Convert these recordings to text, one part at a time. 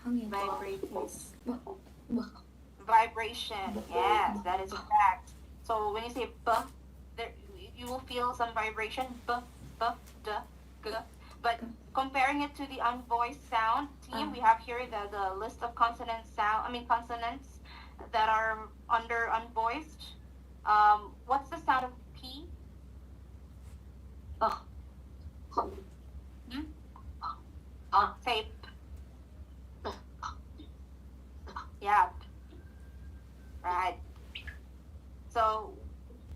hangin. Vibrates. Ba, ba, Vibration. Yes, that is correct. So when you say b, there you will feel some vibration. B, b, d, g. But comparing it to the unvoiced sound team, we have here the list of consonant sound. I mean consonants that are under unvoiced. What's the sound of P? ah, Hmm? Say p. Yeah, right. So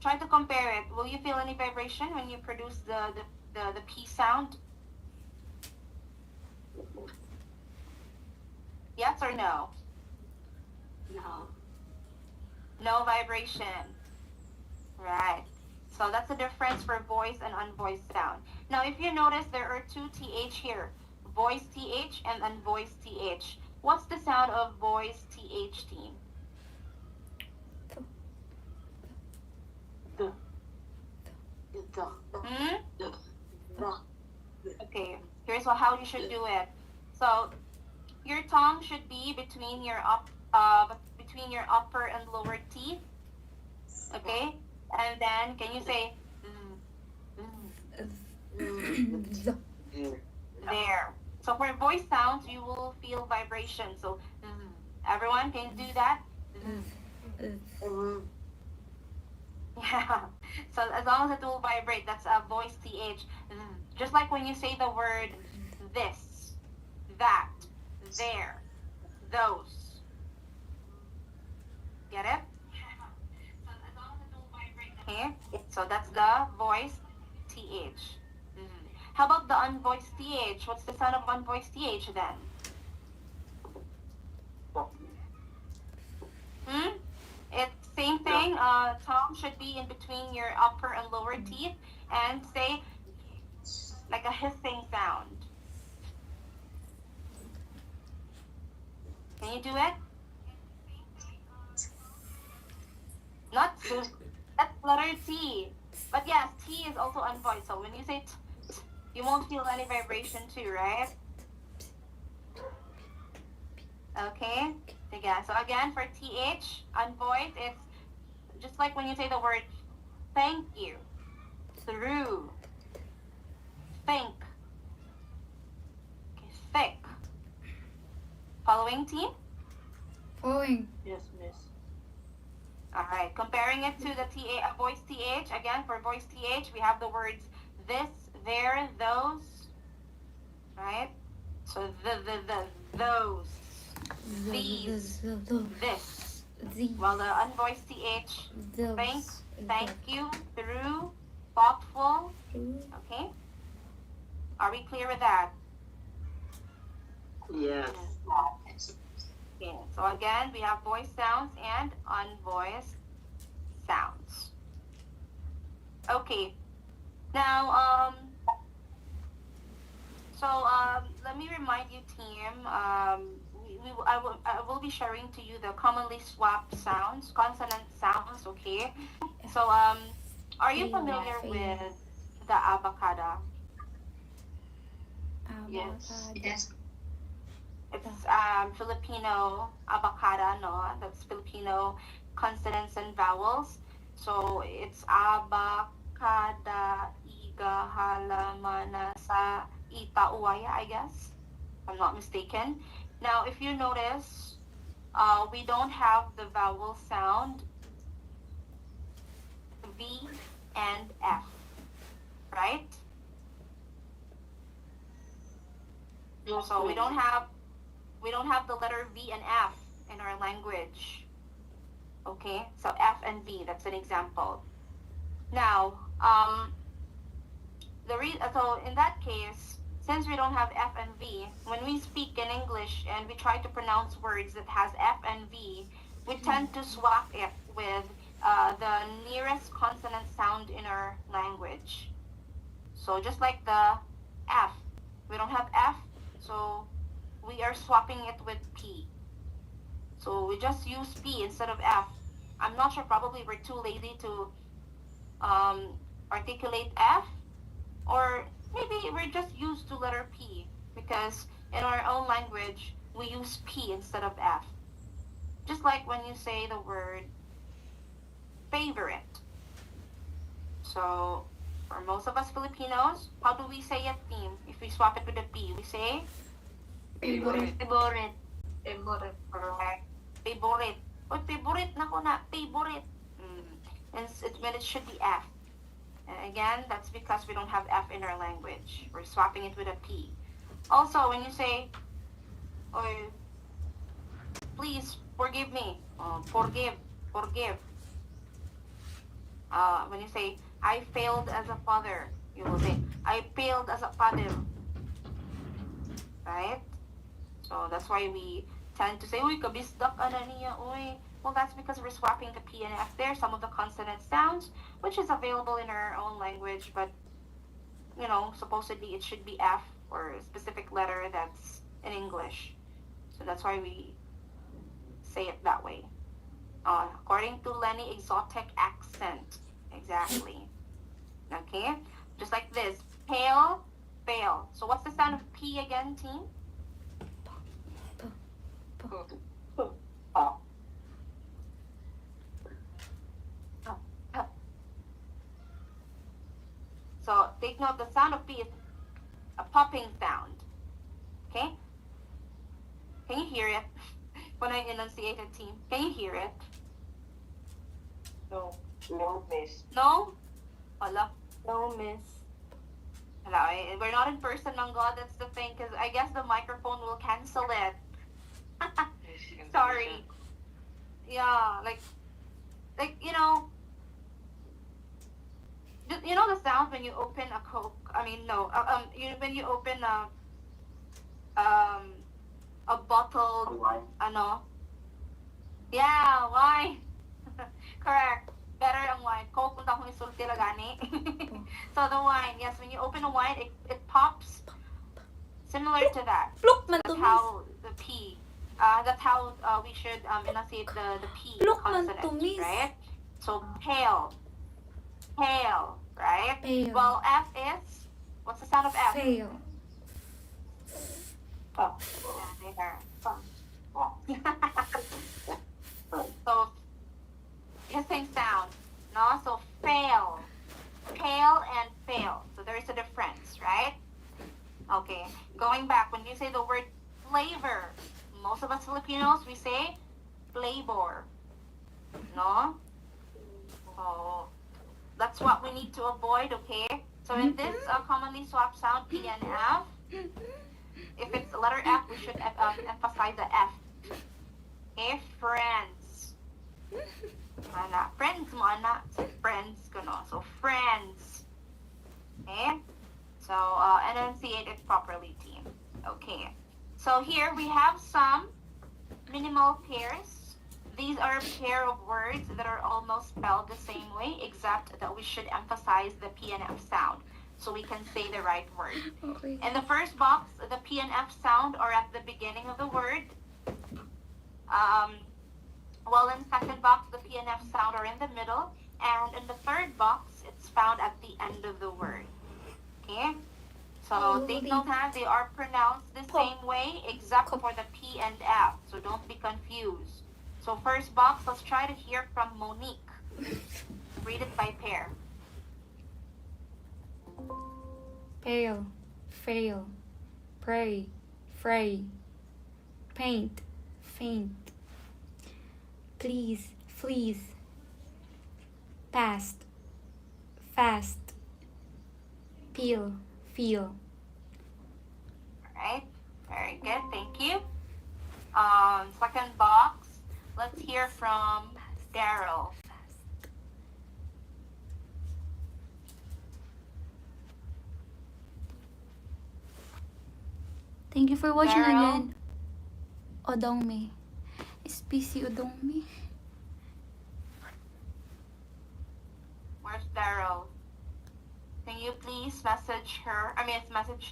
try to compare it. Will you feel any vibration when you produce the P sound? Yes or no? no. No vibration. Right. So that's the difference for voice and unvoiced sound. Now, if you notice, there are two TH here, voice TH and unvoiced TH. What's the sound of voice TH team? The, the, Hmm? the, Okay, here's how you should do it. So your tongue should be between your upper and lower teeth. Okay, and then can you say the, there? So for voice sounds, you will feel vibration. So everyone can you do that. Yeah. So as long as it will vibrate, that's a voice th. Just like when you say the word this, that, there, those. Get it? So as long as it will vibrate. Okay. So that's the voice th. How about the unvoiced th? What's the sound of unvoiced th then? Hmm? It's same thing. Tongue should be in between your upper and lower teeth, and say like a hissing sound. Can you do it? Not that's letter T. But yes, T is also unvoiced. So when you say you won't feel any vibration too, right? Okay. So again, for TH, unvoiced, it's just like when you say the word thank you, through, think, okay, thick. Following team? following. Yes, miss. All right. Comparing it to the voice TH, again, for voice TH, we have the words this, there, those, right? So those, these, this. While the unvoiced TH, think, thank you, through, thoughtful. Okay? Are we clear with that? Yes. Okay. So again, we have voice sounds and unvoiced sounds. Okay. Now, let me remind you, team. I will be sharing to you the commonly swapped sounds, consonant sounds. Okay. So, are you familiar with the abacada? Yes. It's Filipino abacada, no? That's Filipino consonants and vowels. So it's abacada, iga, hala, manasa, ita, uwaya, I guess. If I'm not mistaken. Now, if you notice, we don't have the vowel sound V and F, right? So we don't have the letter V and F in our language. Okay, so F and V, that's an example. Now, so in that case, since we don't have F and V, when we speak in English and we try to pronounce words that has F and V, we tend to swap it with the nearest consonant sound in our language. So just like the F, we don't have F, so we are swapping it with P. So we just use P instead of F. I'm not sure, probably we're too lazy to articulate F, or maybe we're just used to letter P because in our own language we use P instead of F. Just like when you say the word favorite. So, for most of us Filipinos, how do we say it, team? If we swap it with a P, we say Favorite. favorite. Favorite. Correct. Favorite. Oh, favorite na ko na. Favorite. And when it should be F. And again, that's because we don't have F in our language. We're swapping it with a P. Also, when you say, oh, please forgive me. Forgive. When you say, I failed as a father, you will say, I failed as a father. Right? So that's why we tend to say, uy, kabisdak ka na niya, uy. Well, that's because we're swapping the P and F there, some of the consonant sounds, which is available in our own language, but, supposedly it should be F or a specific letter that's in English. So that's why we say it that way. According to Lenny, exotic accent. Exactly. Okay? Just like this. Pale, fail. So what's the sound of P again, team? So take note, the sound of P is a popping sound. Okay? Can you hear it? When I enunciate it, team, can you hear it? No. No, miss. No? Wala. No, miss. Wala. We're not in person, ng God. That's the thing, because I guess the microphone will cancel it. Sorry. Yeah, like the sound when you open a Coke. I mean, no. When you open a bottle, yeah, wine. Correct. Better ang wine. Coke, kung akong isulti lagani. So the wine, yes, when you open a wine, it pops. Similar to that. That's how the P. That's how we should enunciate the P consonant, right? So pale, right? Pale. Well, F is, what's the sound of F? Fail. There. So hissing sound, no? So fail, pale and fail. So there is a difference, right? Okay. Going back, when you say the word flavor, most of us Filipinos, we say flavor, no? So that's what we need to avoid, okay? So in this commonly swapped sound, P and F, if it's the letter F, we should emphasize the F. Okay, friends. Friends mo, anak. Friends, gano. So friends. Okay? So enunciate it properly, team. Okay. So here we have some minimal pairs. These are a pair of words that are almost spelled the same way, except that we should emphasize the P and F sound so we can say the right word. Okay. In the first box, the P and F sound are at the beginning of the word. While in the second box, the P and F sound are in the middle. And in the third box, it's found at the end of the word. Okay? So take note, they are pronounced the same way except for the P and F. So don't be confused. So first box, let's try to hear from Monique. Read it by pair. Pale. Fail. Pray. Fray. Paint. Faint. Please. Fleece. Past. Fast. Peel. Feel. Alright, very good, thank you. Second box, let's hear from Daryl. Thank you for watching Daryl? again. Odongme. SPC Odongme. Where's Daryl? Can you please message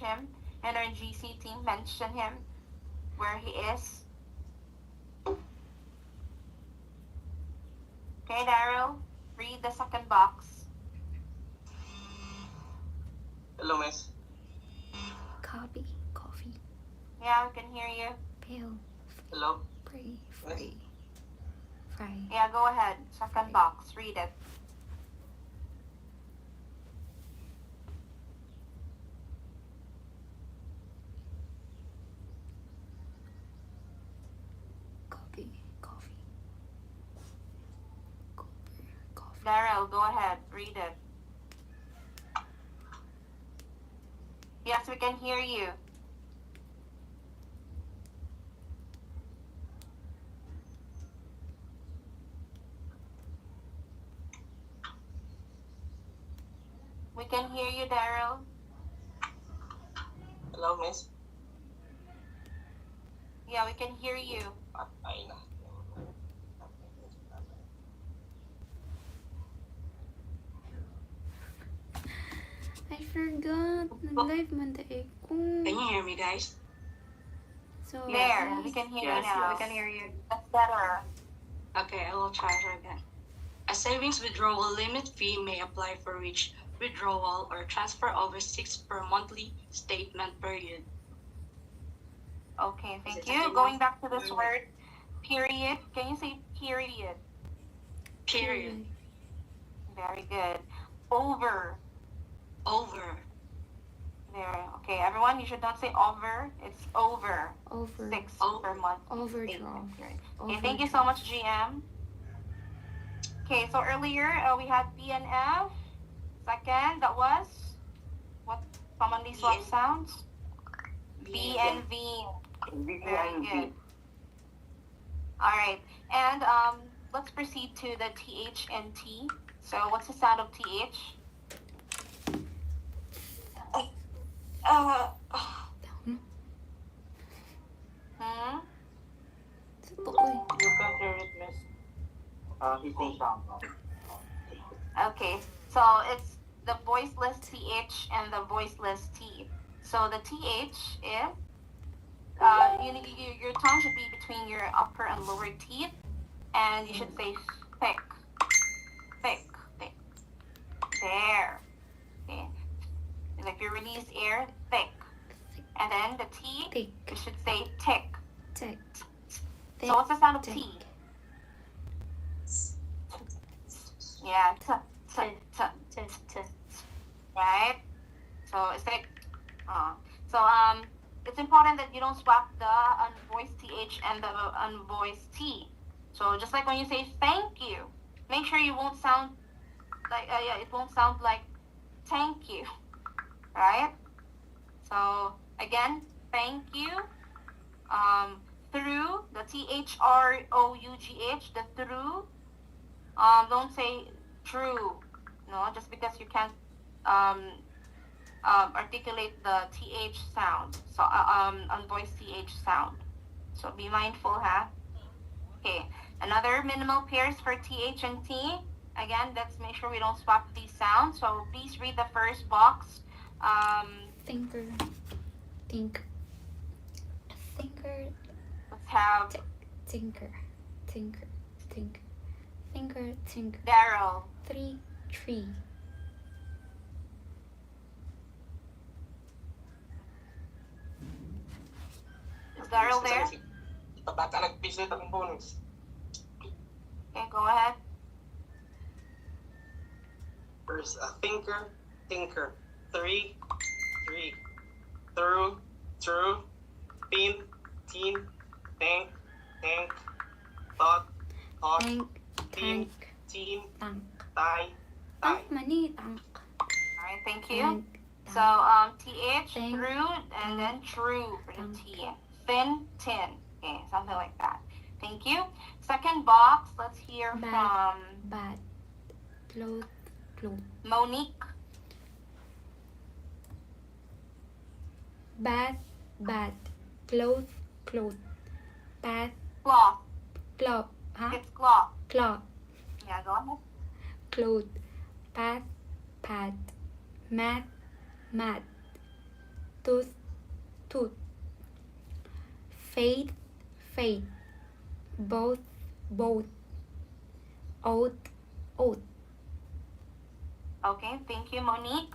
him and our GC team, mention him where he is? Okay, Daryl, read the second box. Hello, miss. Coffee. Yeah, we can hear you. Pale. Hello? Fry. Fry. Fry. Yeah, go ahead. Second box. Read it. Coffee. Coffee. Coffee. Daryl, go ahead. Read it. Yes, we can hear you. We can hear you, Daryl. Hello, miss? Yeah, we can hear you. Ay na. I forgot. Nag-live man tayo ko. Can you hear me, guys? So, There, we can hear you Yes, now. yes. We can hear you. That's better. Okay, I will try her again. A savings withdrawal limit fee may apply for each withdrawal or transfer over 6 per monthly statement period. Okay, Is thank it you. okay, Going ma'am? back to this word, period. Can you say period? Period. Very good. Over. Over. There. Okay, everyone, you should not say over. It's over. Over. 6 Over. per month. Overdraw. statement period. Okay, thank you so much, GM. Okay, so earlier we had B and F. Second, that was what commonly swap B and- sounds? B and V. Very good. All right, and let's proceed to the TH and T. So, what's the sound of TH? Hmm? Ito ko eh. You can hear it, miss. He thinks Okay, so it's the voiceless TH and the voiceless T. So the TH is, your tongue should be between your upper and lower teeth, and you should say thick, thick, thick. There. Okay. Like you release air, thick. And then the T, Thick. you should say tick. Tick. So what's the sound of Tick. T? Yeah, t, t, t, t, t. Right? So it's like, it's important that you don't swap the unvoiced TH and the unvoiced T. So just like when you say thank you, make sure you won't sound like, it won't sound like thank you. Right? So again, thank you. Through, the THROUGH, the through. Don't say true. No, just because you can't articulate the TH sound. So unvoiced TH sound. So be mindful, huh? Okay. Another minimal pairs for TH and T. Again, let's make sure we don't swap these sounds. So please read the first box. Thinker. Think. Thinker. Let's have Tinker. Tinker. Tinker. Thinker. Tinker. Daryl. 3. Tree. Is Daryl there? Baka nag-visit ang bonus. Okay, go ahead. There's a thinker, tinker. 3, through, teen, think, thought, Tank. Tank. teen, Tank. tie. Tank mani. Tank. Alright, thank you. Tank. So, TH, Thank- through, and then true for the T. Thin, tin. Okay, something like that. Thank you. Second box, let's hear Bad. from Bad. Cloth. Cloth. Monique. Bad. Bad. Cloth. Cloth. Bad. Cloth. Cloth. Huh? It's cloth. Cloth. Yeah, go ahead. Cloth. Pad. Pad. Mat. Mat. Tooth. Tooth. Fade. Fade. Both. Both. Oat. Oat. Okay, thank you, Monique.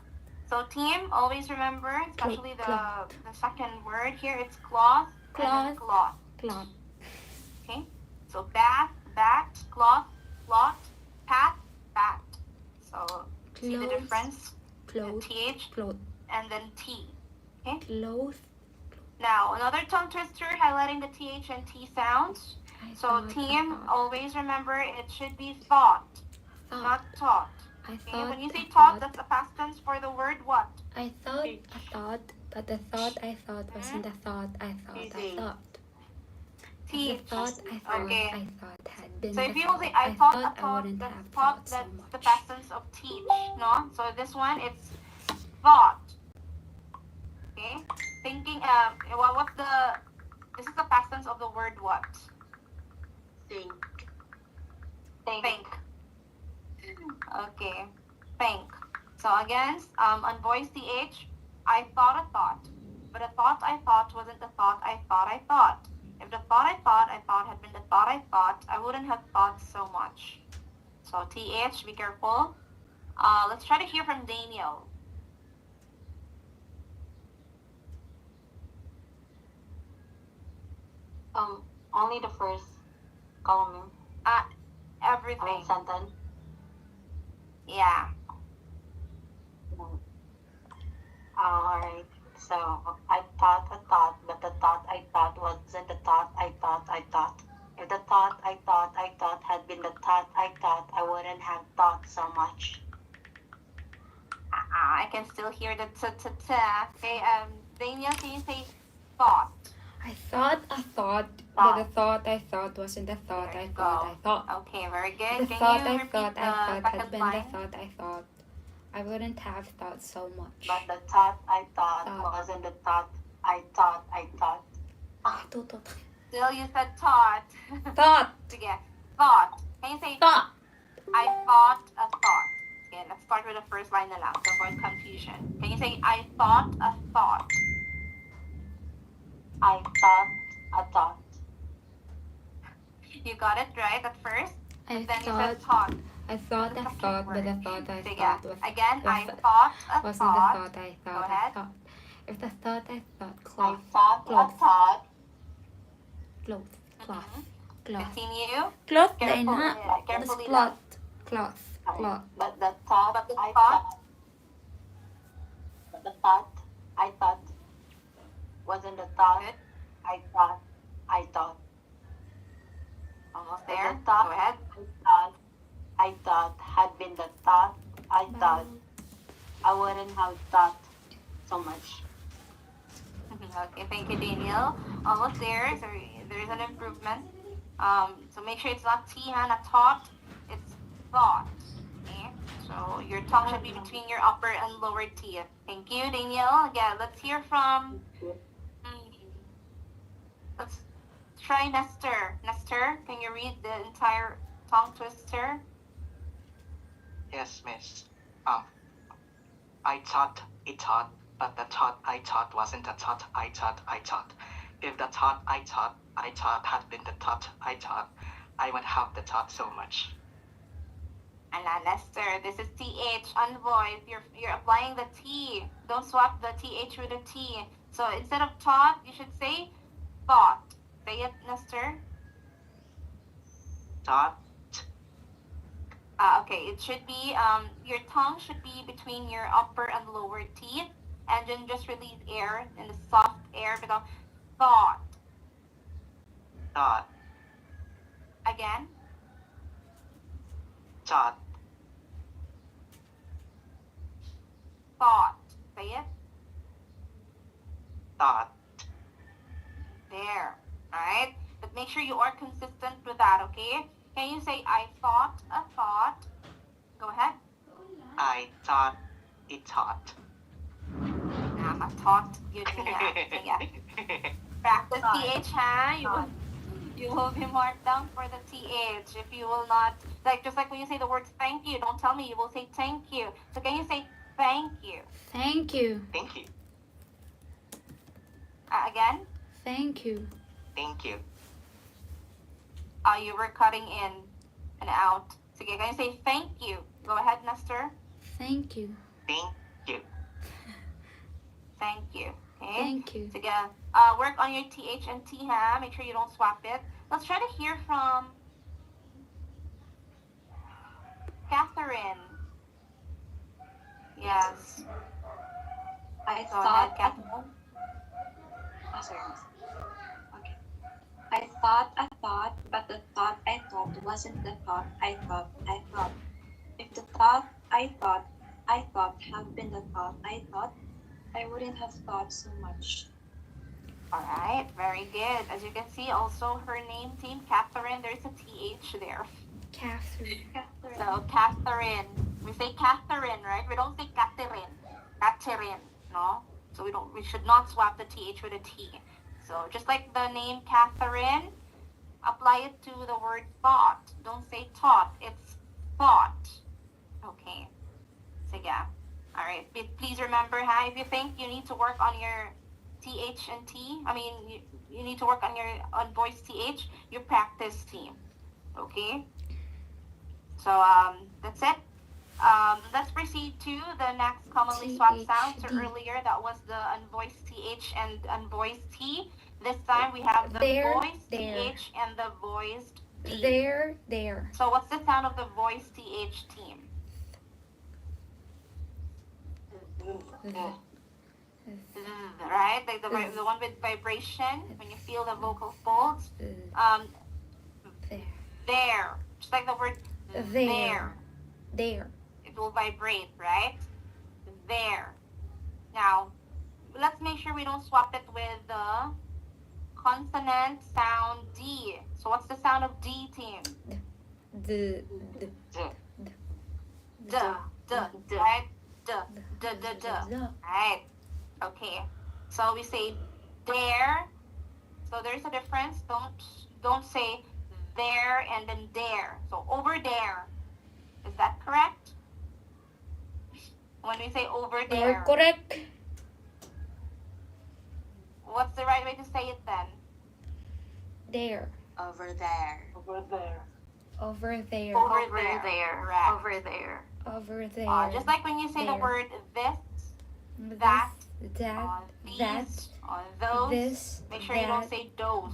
So, team, always remember, especially Cloth. the second word here, it's cloth. then Cloth. cloth. Cloth. Okay? So bath, bat, cloth, cloth, pat, bat. So see the Clothes. difference? The Cloth. TH Cloth. and then T. Okay? Clothes. Now, another tongue twister, highlighting the TH and T sounds. I So thought, team, I thought, always remember it should be thought, thought. not taught. I Okay? thought, When you say I taught, thought, that's the past tense for the word what? I thought, but the thought I thought wasn't the thought I thought I thought. The Teach. thought I thought Okay. I thought had been So the if you thought say I thought a I thought, wouldn't that's have thought, thought so that's the much. past tense of teach, no? So this one, it's thought. Okay? Thinking, what's the, this is the past tense of the word what? Think. Think. Okay. Think. So again, on voice TH, I thought a thought. But a thought I thought wasn't the thought I thought I thought. If the thought I thought had been the thought I wouldn't have thought so much. So TH, be careful. Let's try to hear from Daniel. Only the first column. Everything. Sentence. Yeah. Alright. So I thought a thought, but the thought I thought wasn't the thought I thought. If the thought I thought had been the thought I wouldn't have thought so much. I can still hear the ta. Okay, Daniel, can you say thought? I thought a thought, but the thought I thought wasn't the thought There I you thought go. I thought. Okay, very good. The Can thought you I repeat thought the I thought had second been line? the thought I thought. I wouldn't have thought so much. But the thought I thought Thought. wasn't the thought I thought. Thought. Still, you said thought. Thought. Sige, thought. Can you say Thought. I thought a thought? Okay, let's start with the first line na lang to avoid confusion. Can you say I thought a thought? I thought a thought. You got it right at first. I Then you said thought. thought. I thought The I second thought, but the word. thought I Sige, thought was again, I was- thought a wasn't the thought. thought I Go thought I ahead. thought. If the thought I thought I cloth, thought a Cloth. thought. cloth, cloth, Mhm. cloth, Continue. cloth, Careful, Dana. yeah, It's carefully cloth, cloth, Sorry. cloth. But the thought But the I thought? thought. But the thought I thought wasn't the thought Good. I thought. Almost But there. the thought Go ahead. I thought had been the thought I thought, I wouldn't have thought so much. Okay, thank you, Daniel. Almost there. So there's an improvement. So make sure it's not T, not thought. It's thought. Okay. So your tongue should be between your upper and lower teeth. Thank you, Daniel. Again, let's hear from. Let's try Nestor. Nestor, can you read the entire tongue twister? Yes, miss. I thought it thought, but the thought I thought wasn't the thought I thought. If the thought I thought had been the thought I thought, I would have the thought so much. Ala, Lester, this is TH, unvoiced. You're applying the T. Don't swap the TH with a T. So instead of thought, you should say thought. Say it, Lester. Thought, Okay, it should be, your tongue should be between your upper and lower teeth. And then just release air in the soft air. Because thought. thought, Again. thought, Thought. Say it. thought. There. Alright? But make sure you are consistent with that, okay? Can you say, I thought a thought? Go ahead. I thought it thought. I thought you do that. So yeah. Practice TH, huh? You will be marked down for the TH if you will not, just like when you say the words thank you, don't tell me, you will say thank you. So can you say thank you? Thank you, Thank you. Again? thank you. Thank you. You were cutting in and out. So can you say thank you? Go ahead, Nestor. Thank you. Thank you. Thank you. Okay? Thank you. Sige, work on your TH and T, ha? Make sure you don't swap it. Let's try to hear from Catherine. Yes. I Go thought ahead, Catherine. oh, sorry. Okay. I thought, but the thought I thought wasn't the thought I thought I thought. If the thought I thought had been the thought I thought, I wouldn't have thought so much. All right, very good. As you can see, also her name, team, Catherine, there's a TH there. Catherine. So, Catherine. We say Catherine, right? We don't say Catherine. Catherine, no? So we should not swap the TH with a T. So, just like the name Catherine, apply it to the word thought. Don't say taught, it's thought. Okay. Sige. All right. Please remember, if you think you need to work on your TH and T, you need to work on voice TH, you practice team. Okay? So, that's it. Let's proceed to the next commonly swapped sound. So THD. earlier, that was the unvoiced TH and unvoiced T. This time, we have the There, voiced there. TH and the voiced D. There. So what's the sound of the voiced TH team? Right? Like the one with vibration, when you feel the vocal folds. There. There. Just like the word there. There. It will vibrate, right? There. Now, let's make sure we don't swap it with the consonant sound D. So what's the sound of D, team? The. D. Right? D. Right. Okay. So we say there. So there's a difference. Don't say there and then there. So over there. Is that correct? When we say over You're there, correct. what's the right way to say it then? There. Over there. Over there. Over there. Correct. Over there. Just like when you say the There. word this, This, that, that, these, that, those. this, Make sure you don't that, say those.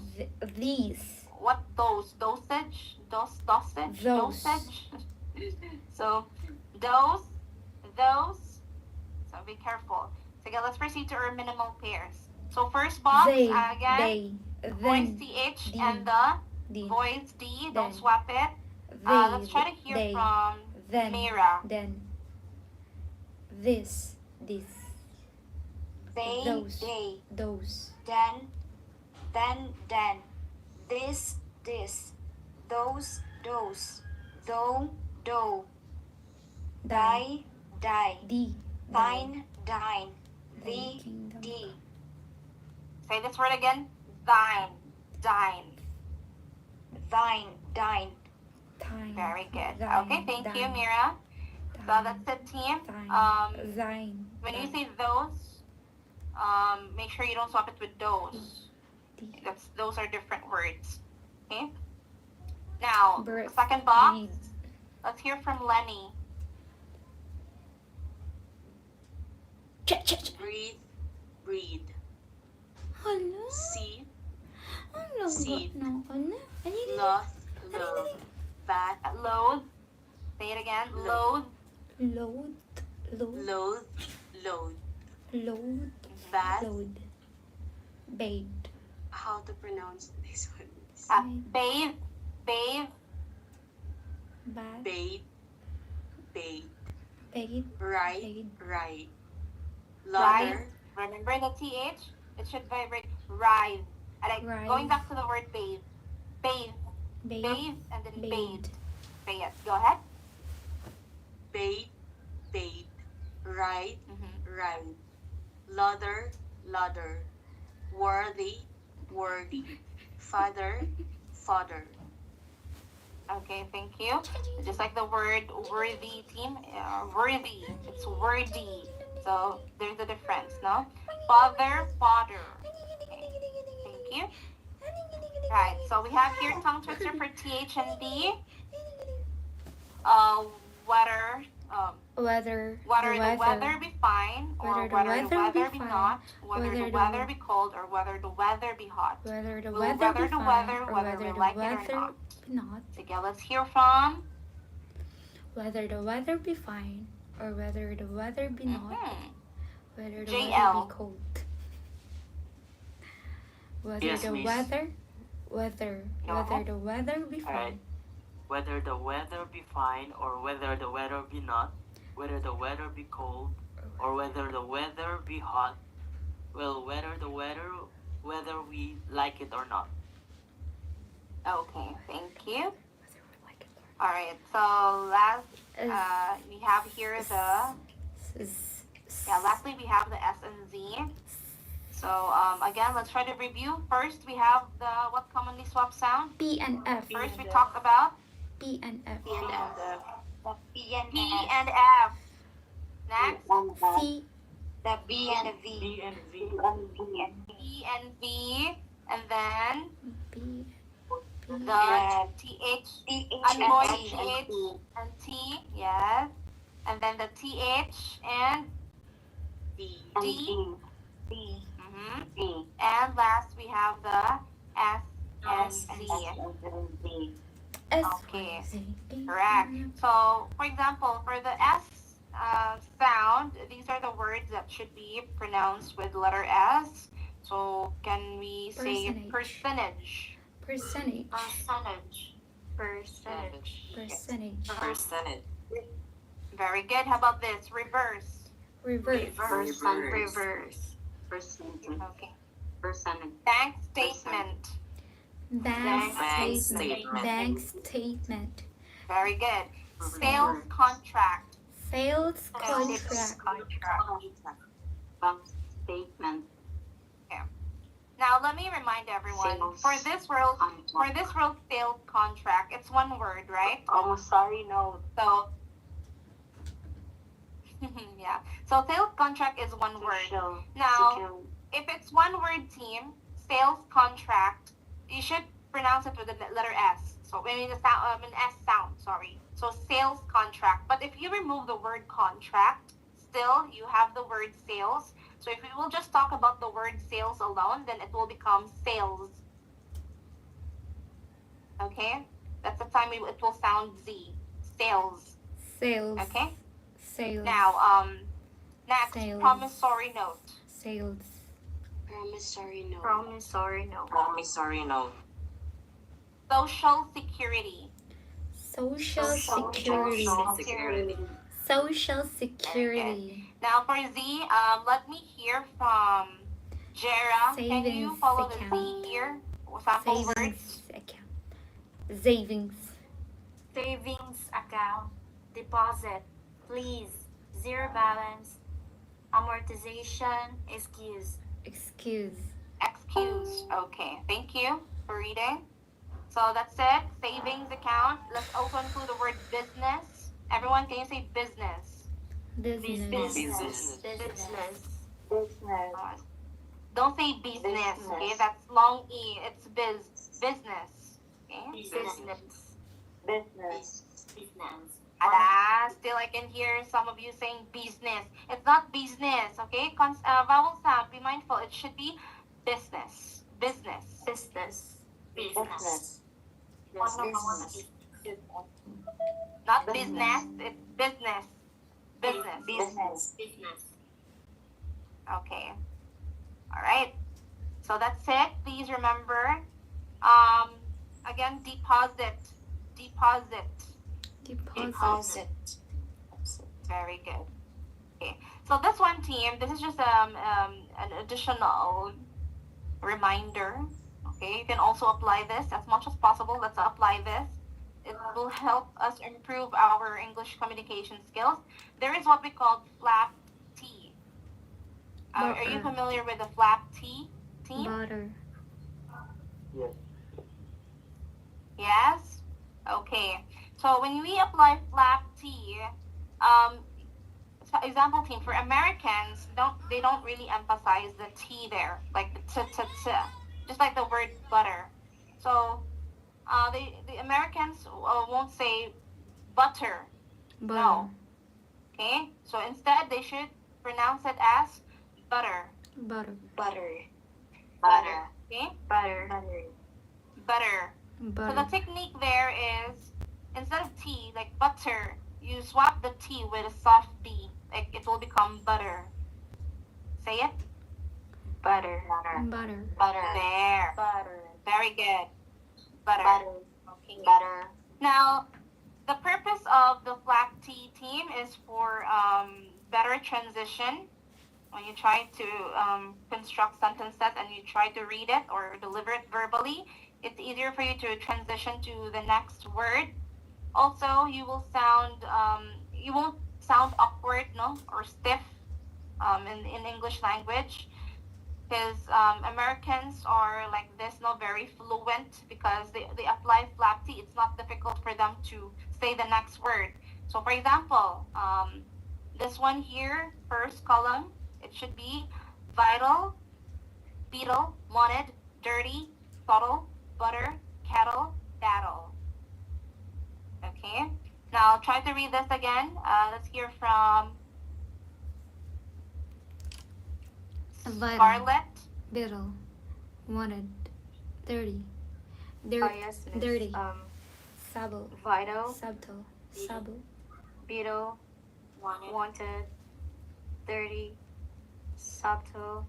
these. What those? Dosage? Dosage? Those. Dosage? So, those. So be careful. So again, let's proceed to our minimal pairs. So first box, again, voice then, TH the, and the the, voice D. Don't then, swap it. they, Let's try to hear they, from then, Mira. then, this, They, those, they. those, Then. This. Those. Though. Die. the, Dine. The. kingdom, D. Say this word again. Dine. Thine. Dine. time, Very good. thine, Okay, thank you, thine, Mira. So thine, that's it, team. thine, thine, When you thine, say those, make sure you don't swap it with those. the, Those are different words. Okay. Now, birth, second box. breed, Let's hear from Lenny. Breathe. Hello? See. Hello? Seed. No, hello? Loth. Bat. Loathe. Say it again. Loathe. Load, Load. Bat. load, bathe, How to pronounce this one? Bathe. bath, Bathe. bathe, Right. Rise. Ladder. Remember the TH? It should vibrate. Rise. Rise. Going back to the word bathe. Bathe. bathe, Bathe and then bathe, bathe. Say it. Go ahead. Bathe. Right. Mm-hmm. Right. Ladder. Worthy. Father. Okay, thank you. Just like the word worthy, team. Worthy. It's worthy. So there's a difference, no? Father. Okay, thank you. Right, so we have here tongue twister for TH and D. Weather. Whether Whether the the weather be fine or Whether the whether the weather be weather be fine, not, whether whether the the weather we- be cold or whether the weather be hot. whether the We'll weather weather be the fine weather or whether whether we the like it or weather not. be not. Okay, let's hear from. Whether the weather be fine or whether the weather be not. Mhm. Whether the JL. weather be cold. Whether Yes, the miss. whether No. the weather be fine. Alright. Whether the weather be fine or whether the weather be not, whether the weather be cold or whether the weather be hot, well, whether we like it or not. Okay, thank you. Whether we like it All right, so last or we have here the lastly we have the S and Z. So again, let's try to review. First, we have the what commonly swap sound. B and F. First, we talked about B and F. The P and P F. and F. Next, C The B and the V. B and V. E and V, and then B the TH, unvoiced and TH and T, yes, and then the TH and D. D. D. Mhm. And last, we have the S and S Z. and Z. S Okay. Z. Correct. So, for example, for the S sound, these are the words that should be pronounced with letter S. So, can we say Percentage. percentage? Percentage. Percentage. Percentage. Very good. How about this? Reverse. Reverse. Reverse. Percentage. Okay. Percentage. Bank statement. Bank Bank statement. statement. Bank statement. Very good. Sales contract. Sales contract. Bank statement. Now, let me remind everyone, Sales for this world contract. sales contract, it's one word, right? Sorry, no. So, yeah. So, sales contract is one word. Social Now, security. if it's one word team, sales contract, you should pronounce it with the letter S. So, I mean, the sound, an S sound, sorry. So, sales contract. But if you remove the word contract, still you have the word sales. So, if we will just talk about the word sales alone, then it will become sales. Okay? That's the time it will sound Z. Sales. Sales. Okay? Sales. Now, next, Sales. promissory note. Sales. Promissory note. Promissory note. Promissory note. Social security. Social Social security. Security. Social security. Now for Z, let me hear from Jera. Can you Savings follow the account. Z here? Sample words. Savings account. Savings. Savings account, deposit, please, zero balance, amortization, excuse. Excuse. Excuse. Okay, thank you for reading. So that's it. Savings account. Let's also include the word business. Everyone, can you say business? Business. Business. Business. Don't say business. Okay, that's long E. It's business. Okay. Business. Ala, still I can hear some of you saying business. It's not business, okay? Vowel sound, be mindful. It should be business. Business. Business. Business. Not business, it's business. Business. Okay. All right. So that's it. Please remember. Again, deposit. Deposit. Very good. Okay. So this one team, this is just an additional reminder. Okay, you can also apply this as much as possible. Let's apply this. It will help us improve our English communication skills. There is what we call flap T. Are you familiar with the flap T team? Butter. Yes? Okay. So when we apply flap T, example team, for Americans, they don't really emphasize the T there, like the t, just like the word butter. So the Americans won't say butter. Butter. No. Okay, so instead they should pronounce it as butter. Butter. Butter. Butter. Okay, Butter. butter. So the Butter. technique there is instead of T, like butter, you swap the T with a soft B. Like it will become butter. Say it. Butter. Butter. Butter. There. Butter. Very good. Butter. Butter. Okay. Butter. Now, the purpose of the flat T team is for better transition. When you try to construct sentences and you try to read it or deliver it verbally, it's easier for you to transition to the next word. Also, you will sound, you won't sound awkward, no, or stiff in English language. Because Americans are like this, not very fluent because they apply flat T. It's not difficult for them to say the next word. So, for example, this one here, first column, it should be vital, beetle, wanted, dirty, subtle, butter, kettle, battle. Okay, now try to read this again. Let's hear from Vital. Scarlett. Biddle. Wanted. Dirty. Oh, yes, miss. Dirty. Subtle. Vital. Subtle. Subtle. Beetle. Wanted. Dirty. Subtle.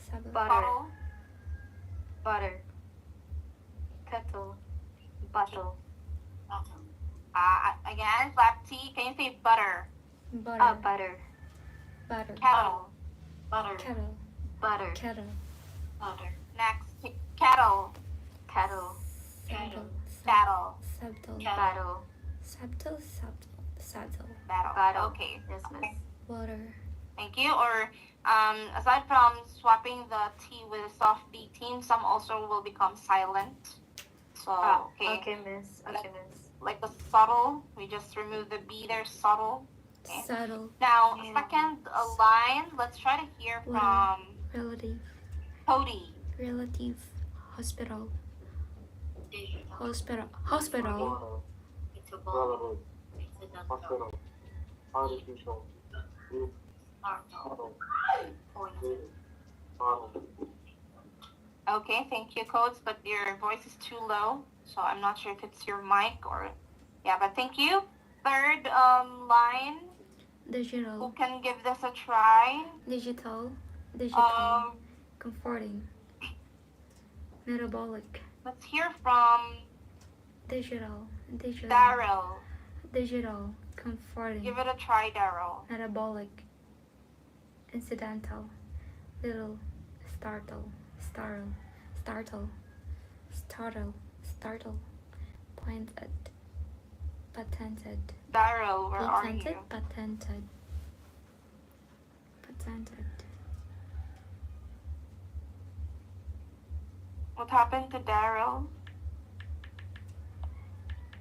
Subtle. Butter. Bottle. Butter. Kettle. Bottle. Again, flat T. Can you say butter? Butter. Butter. Butter. Kettle. Kettle. Butter. Kettle. Next, kettle. Kettle. Subtle. Battle. Subtle. Battle. Subtle. Subtle. Subtle. Battle. Battle. Okay. Yes, miss. Water. Thank you. Or aside from swapping the T with a soft B team, some also will become silent. So, okay. Okay, miss. Okay, miss. Like the subtle, we just remove the B there, subtle. Okay. Subtle. Now, Yeah. second line, let's try to hear from Relative. Cody. Relative. Hospital. Hospital. Hospital. Relative. Hospital. Artificial. Bottle. Okay, thank you, Codes, but your voice is too low, so I'm not sure if it's your mic or... Yeah, but thank you. Third line, who Digital. can give this a try? Digital. Digital. Comforting. Metabolic. Let's hear from Digital. Digital. Daryl. Digital. Comforting. Give it a try, Daryl. Metabolic. Incidental. Little. Startle. Startle. Startle. Startle. Startle. Planted. Patented. Daryl, where are Patented. you? Patented. Patented. What happened to Daryl?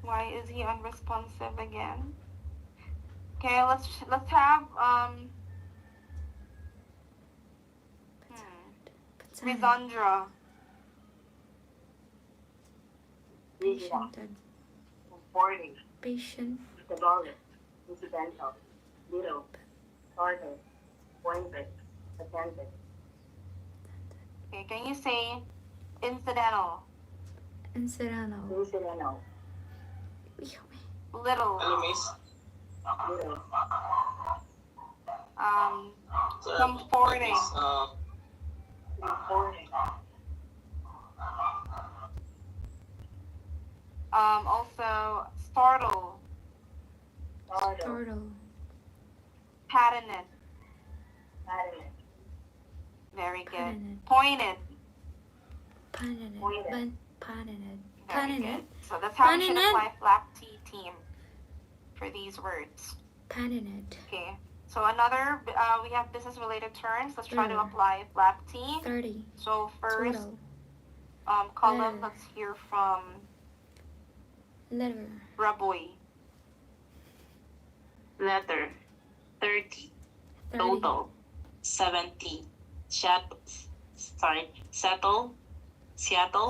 Why is he unresponsive again? Okay, let's have Patented. Lisandra. Patiented. Comforting. Patient. Metabolic. Incidental. Little. Started. Pointed. Attended. Okay, can you say incidental? Incidental. Incidental. Little. Enemies. Little. Comforting. Comforting. Also startle. Startled. Startle. Patented. Patented. Very good. Patented. Pointed. Patented. Pointed. Patented. Very Patented. good. So that's how we should Patented. apply flat T team for these words. Patented. Okay. So another, we have business related terms. Let's try to Mm. apply flat T. 30. So first, Total. column, Mm. let's hear from Letter. Raboy. Letter 30. 30. Total 70. Settle. Seattle.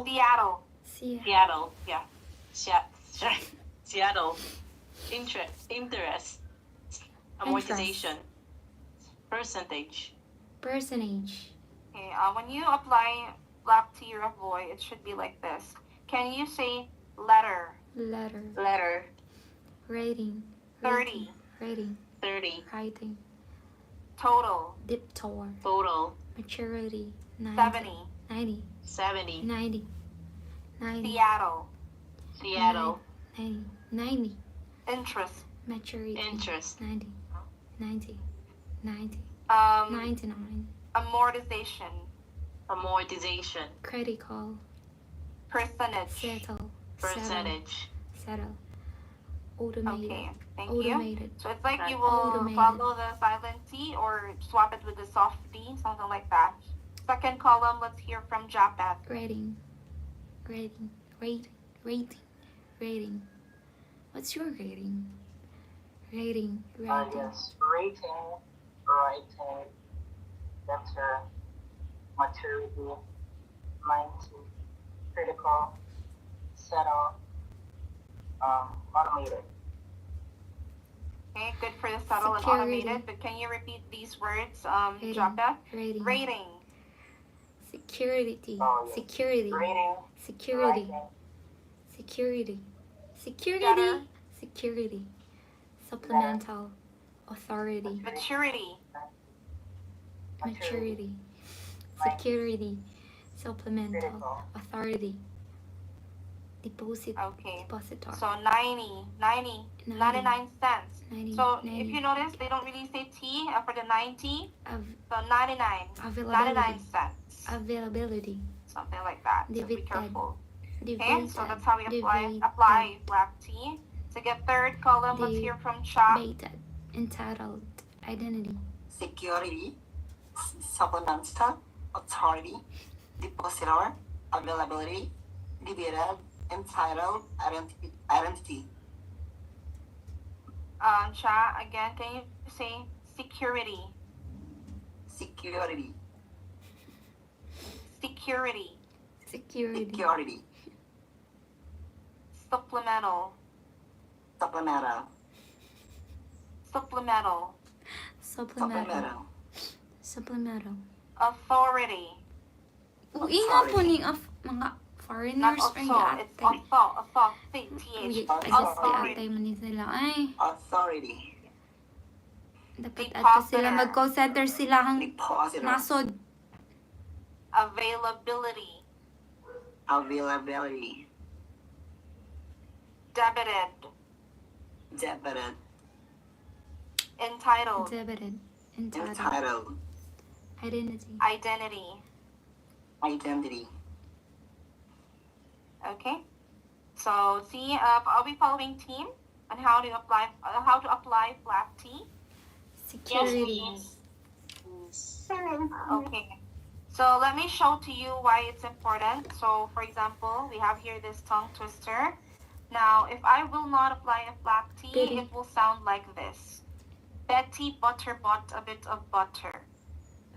Seattle. Seattle. Yeah. Seattle. Interest. Amortization. Percentage. Percentage. Okay, when you apply black tea or avoid, it should be like this. Can you say letter? Letter. Letter. Rating. 30. Rating. 30. Writing. Total. Diptor. Total. Maturity. 70. 90. 70. 90. 90. Seattle. Seattle. 90. 90. Interest. Maturity. Interest. 90. 90. 90. 99. Amortization. Amortization. Critical. Percentage. Settle. Percentage. Settle. Automated. Okay, thank you. Automated. So it's like you Right. will Automated. follow the silent T or swap it with the soft D, something like that. Second column, let's hear from Japeth. Rating. Rating. Rating. Rating. Rating. What's your rating? Rating. Rating. Yes. Rating, writing, letter, maturity, 90, critical, settle, automated. Okay, good for the subtle and Security. automated, but can you repeat these words, Rating. Japeth? Rating. Rating. Security. Oh, yes. Security. Rating, Security. writing, Security. Security. Better. Security. Supplemental. Authority. Maturity. Maturity. Security. Supplemental. critical, Authority. Deposit. Okay. Depositor. So 90, 99 cents. 90. So 90. if you notice, they don't really say T for the 90. Av- So 99, availability. 99 cents. Availability. Something like that. So be Divided. careful. Okay, Divided. so that's how we apply Divided. black tea. To get third column, let's hear from Cha. Debated. Entitled. Identity. Security, supplemental, authority, depositor, availability, dividend, entitled, identity. Cha, again, can you say security? Security, Security. Security. security, Supplemental. supplemental, Supplemental. Supplemental. supplemental, Supplemental. Authority. Uy nga po ni mga Not foreigners also. ay It's ate. authority. Uy, agas kay Authority. atay mo ni sila. Ay, authority, dapat Depositor. ato sila mag-call center sila hang depositor, nasod. Availability. availability, Debited. debited, Entitled. Debited. Entitled. entitled, Identity. Identity. identity. Okay. So see, are we following team on how to apply black tea? Security. Okay. So let me show to you why it's important. So for example, we have here this tongue twister. Now, if I will not apply a black tea, Betty. it will sound like this. Betty Butter bought a bit of butter.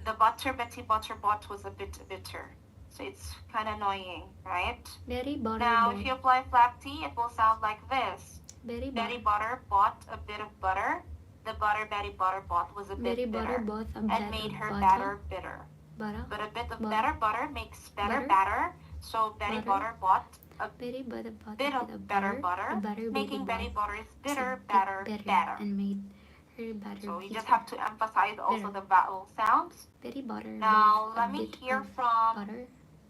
The butter Betty Butter bought was a bit bitter. So it's kind of annoying, right? Betty Butter Now, bought. if you apply black tea, it will sound like this. Betty Betty Butter. Butter bought a bit of butter. The butter Betty Butter bought was a bit Betty Butter bitter bought a and bit made of her butter. batter bitter. Butter. But a bit of Butter. better butter makes better Butter. batter. So Betty Butter. Butter bought a Betty Butter bought bit a of bit of better butter. butter, A butter making Betty bought Butter's a bitter bit batter better. and made her butter So you just bitter. have to emphasize also Bitter. the vowel sounds. Betty Butter Now bought a let me bit hear of from butter.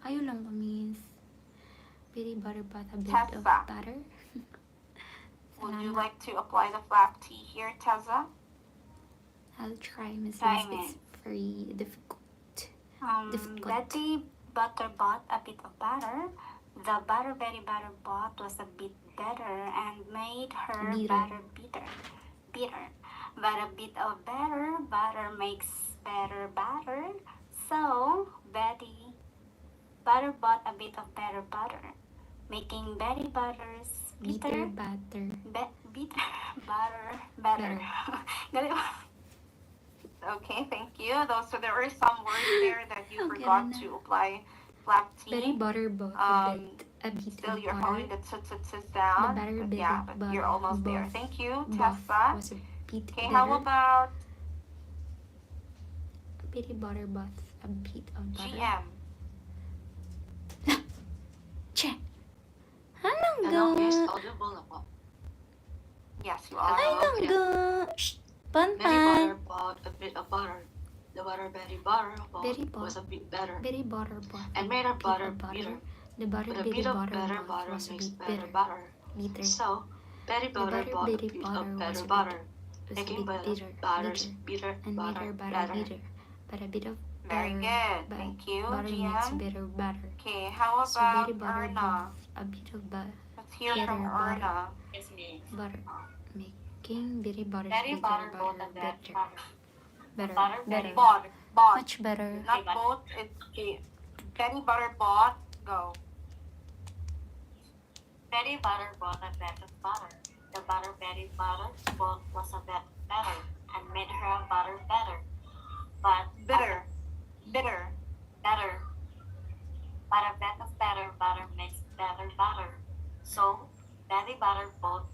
Ayun lang means Betty Butter bought a bit Tessa. of butter. Would you Salamat. like to apply the black tea here, Tessa? I'll try, Miss Try Miss. It's very difficult. Difficult. Betty Butter bought a bit of butter. The butter Betty Butter bought was a bit better and made her Bitter. butter bitter. Bitter. But a bit of butter makes better batter. So Betty Butter bought a bit of better butter, making Betty Butter's Bitter butter. bitter butter better. Galing mo. Okay, thank you. So there are some words there that you Okay forgot na. to apply black Betty tea. Butter bought a bit Still, of you're butter. following the t sound. butter But bit yeah, of but butter you're almost there. both- Thank you, Both Tessa. was a bit Okay, better. how about Bitty butter bath, a bit of butter. GM? Che. Hello, Miss. Hanggang. Audible ako. Yes, you are. Hanggang. Shh. Very Pan-pan. butter bought a bit of butter. The butter very butter Very bought was a bit better. Bitty butter bath. And made our bit butter of bitter. The butter But a bitty bit of butter better bath butter was a makes bit better bitter. butter. Bitter. So, Betty The butter butter bought a bitty bit butter of was better a butter. bit Making bitter. butter's bitter And made her butter butter better. bitter. But a bit of Very butter. good. Thank you, Butter makes GM. bitter butter. Okay, how So about bitty butter Erna? bath, a bit of butter. Let's hear Better from butter. Erna. Yes, Miss. Butter. Making bitty butter Betty bitter butter bought butter a bit better. butter. Better. Butter Better. Betty Bought. Much better. Not both. It's okay. Betty butter bought. Go. Betty butter bought a bit of butter. The butter Betty butter bought was a bit better and made her butter better. But Bitter. Bitter. better. But a bit of better butter makes better butter. So Betty butter bought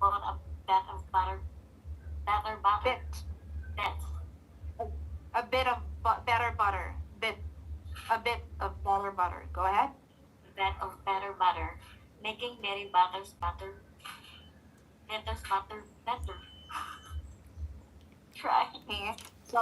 a bit of butter. Better butter. Bit. Bit. A bit of better butter. Bit. A bit of better butter. Go ahead. Bit of better butter. Making Betty butter's butter. Better's butter better. Try. Okay. So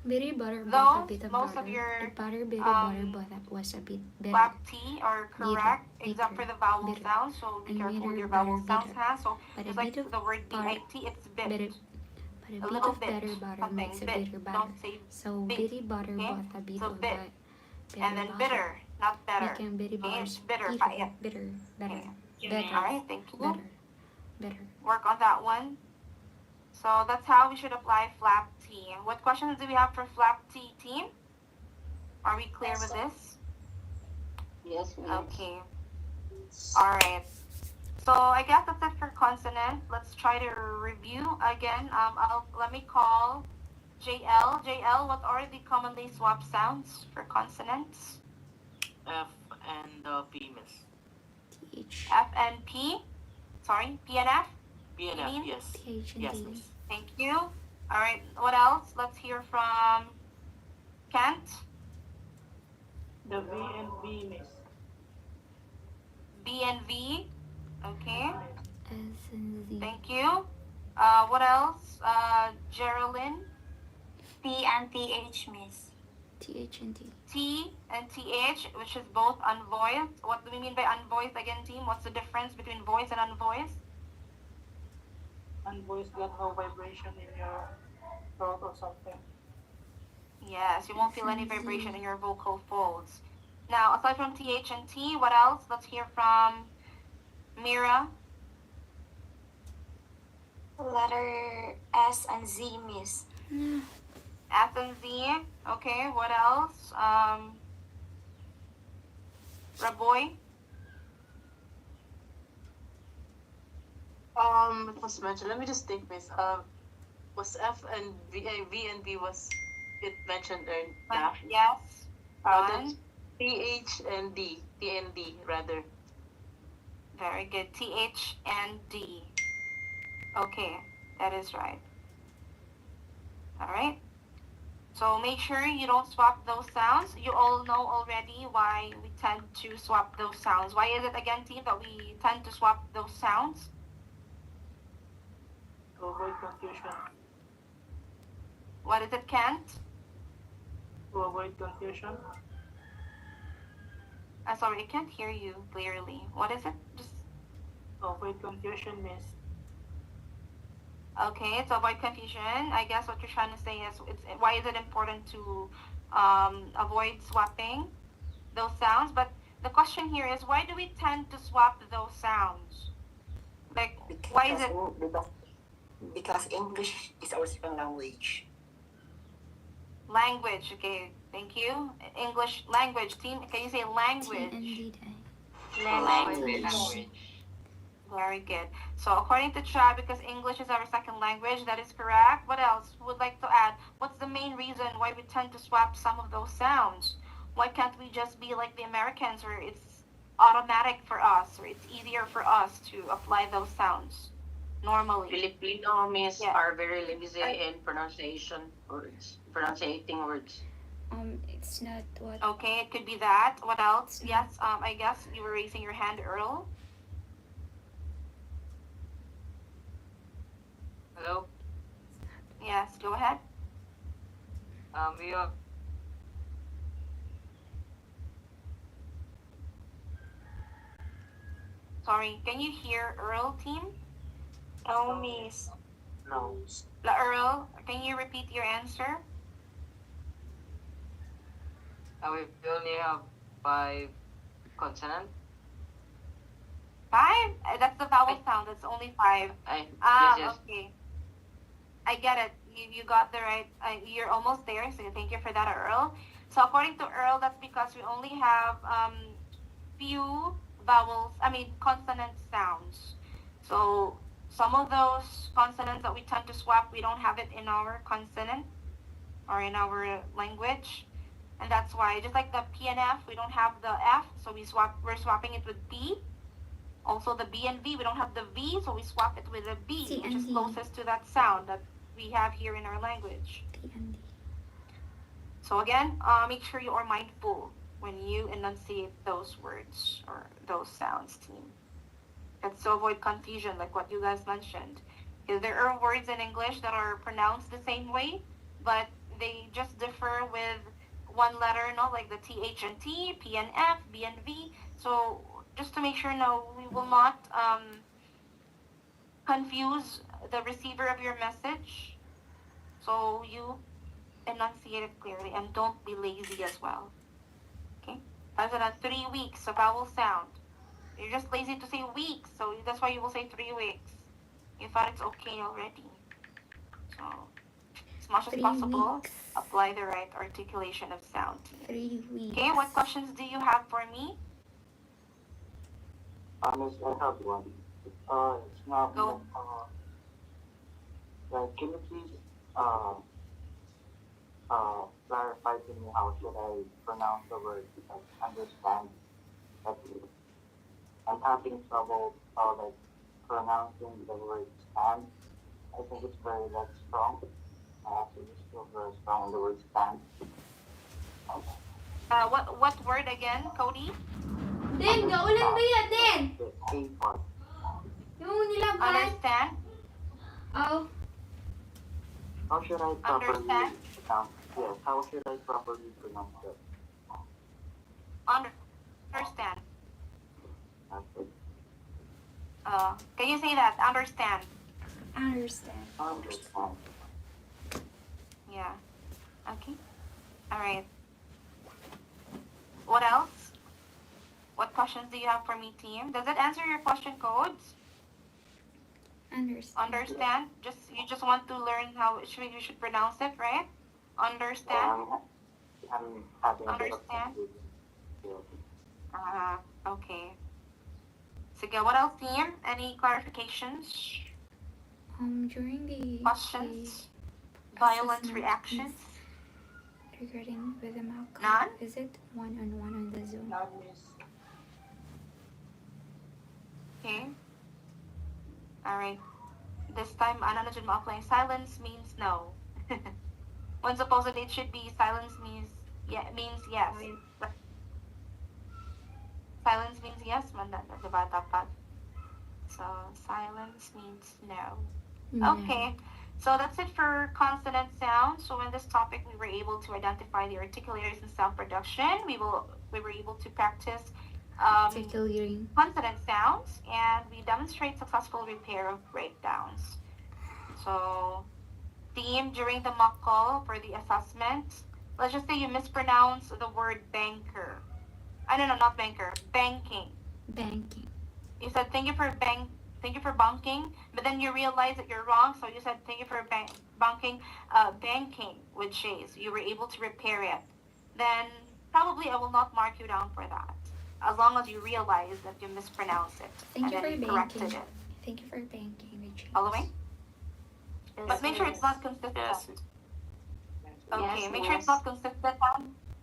Bitty butter bath, a those bit of most butter. of your The butter bitty butter bath was a bit better. flap T are correct, Bitter, except for bitter, the vowel bitter. sounds. So be And careful with bitter, your vowel bitter, sounds, bitter. huh? So But a just like bit of the word butter- BIT, it's bit. Bitter. But a A bit little of bit. better butter Something makes a bit. bitter butter. Don't say So bit, bitty butter okay? bath, a bit So of bit. better And then butter. bitter, not better. Making bitty Okay, butters it's bitter. bitter, bitter, better, Okay. better, Alright, thank you. better, better. Work on that one. So that's how we should apply flap T. What questions do we have for flap T, team? Are we clear with this? Yes, Miss. Okay. Alright. So I guess that's it for consonant. Let's try to review again. Let me call JL. JL, what are the commonly swapped sounds for consonants? F and P, Miss. TH, F and P. Sorry, P and F. P and You F, mean? yes. TH and Yes, T. Miss. Thank you. Alright, what else? Let's hear from Kent. The V and B, Miss. B and V. Okay, S and Z. thank you. What else? Geraldine. T and TH, miss. TH and T. T and TH, which is both unvoiced. What do we mean by unvoiced again, team? What's the difference between voiced and unvoiced? And voice got no vibration in your throat or something. Yes, you won't feel any vibration in your vocal folds. Now, aside from TH and T, what else? Let's hear from Mira. Letter S and Z, miss. S and Z. Okay, what else? Raboy. It was mentioned. Let me just think, Miss. Was F and V and B was it mentioned earlier? Yes. Then TH and D, T and D rather. Very good. TH and D. Okay, that is right. All right. So make sure you don't swap those sounds. You all know already why we tend to swap those sounds. Why is it again, team, that we tend to swap those sounds? To avoid confusion. What is it, Kent? To avoid confusion. I'm sorry, I can't hear you clearly. What is it? Just To avoid confusion, Miss. okay. To avoid confusion, I guess what you're trying to say is, why is it important to avoid swapping those sounds? But the question here is, why do we tend to swap those sounds? Like, why is it? Because English is our second language. Language, okay, thank you. English language, team, can you say T and language? D. Language. Very good. So according to Chad, because English is our second language, that is correct. What else would like to add? What's the main reason why we tend to swap some of those sounds? Why can't we just be like the Americans, where it's automatic for us, or it's easier for us to apply those sounds? normally. Filipino miss Yeah. are very lazy in pronunciating words. It's not what. Okay, it could be that. What else? Yes, I guess you were raising your hand, Earl. Hello. Yes, go ahead. We are. Sorry, can you hear Earl, team? No, miss. No. Earl, can you repeat your answer? We only have 5 consonants. 5? That's the vowel sound. That's only 5. Yes. Okay. I get it. You got the right. You're almost there. So thank you for that, Earl. So according to Earl, that's because we only have few vowels. Consonant sounds. So some of those consonants that we tend to swap, we don't have it in our consonant or in our language, and that's why. Just like the P and F, we don't have the F, so we're swapping it with B. Also, the B and V, we don't have the V, so we swap it with a B, C which and is D. closest to that sound that we have here in our language. P and D. So again, make sure you are mindful when you enunciate those words or those sounds, team. It's to avoid confusion, like what you guys mentioned. Because there are words in English that are pronounced the same way, but they just differ with one letter, like the TH and T, P and F, B and V. So just to make sure, no, we will not confuse the receiver of your message. So you enunciate it clearly and don't be lazy as well. Okay? That's another 3 weeks of vowel sound. You're just lazy to say weeks, so that's why you will say 3 weeks. You thought it's okay already. So as much as 3 possible, weeks. apply the right articulation of sound. 3 weeks. Okay, what questions do you have for me? Miss, I have one. It's not. Go. Can you please clarify to me how should I pronounce the word understand? I'm having trouble pronouncing the word stand. I think it's very strong. So it's still very strong in the word stand. What word again, Cody? Din, gaulan ba yan, Din? The A part. Yung nilaban. Understand? Oh, How should I properly Understand? pronounce? Yes, how should I properly pronounce it? Understand. Okay. Can you say that? Understand. understand. Understand. Yeah. Okay. All right. What else? What questions do you have for me, team? Does it answer your question codes? Understand. Understand? You just want to learn how you should pronounce it, right? Understand? I'm having a bit of Understand? confusion. Okay. Sige, what else, team? Any clarifications? During the Questions? the Violent assessment reactions? regarding with the Malcolm, None? is it one-on-one on the Zoom? Not miss. Okay. All right. This time, ano na dyan ma-apply? Silence means no. When supposedly it should be silence means yes. Silence means yes, man. Diba dapat? So silence means no. No. Okay. So that's it for consonant sounds. So in this topic, we were able to identify the articulators in sound production. We were able to practice Articulating. consonant sounds, and we demonstrate successful repair of breakdowns. So, theme during the mock call for the assessment. Let's just say you mispronounce the word banker. No, not banker. Banking. Banking. You said thank you for banking, but then you realize that you're wrong. So you said thank you for banking with Shays. You were able to repair it. Then probably I will not mark you down for that, as long as you realize that you mispronounced it Thank you and for then you corrected banking. it. Thank you for banking with James. Following? But make sure it's not consistent. Yes. Okay, Yes, make sure it's yes. not consistent.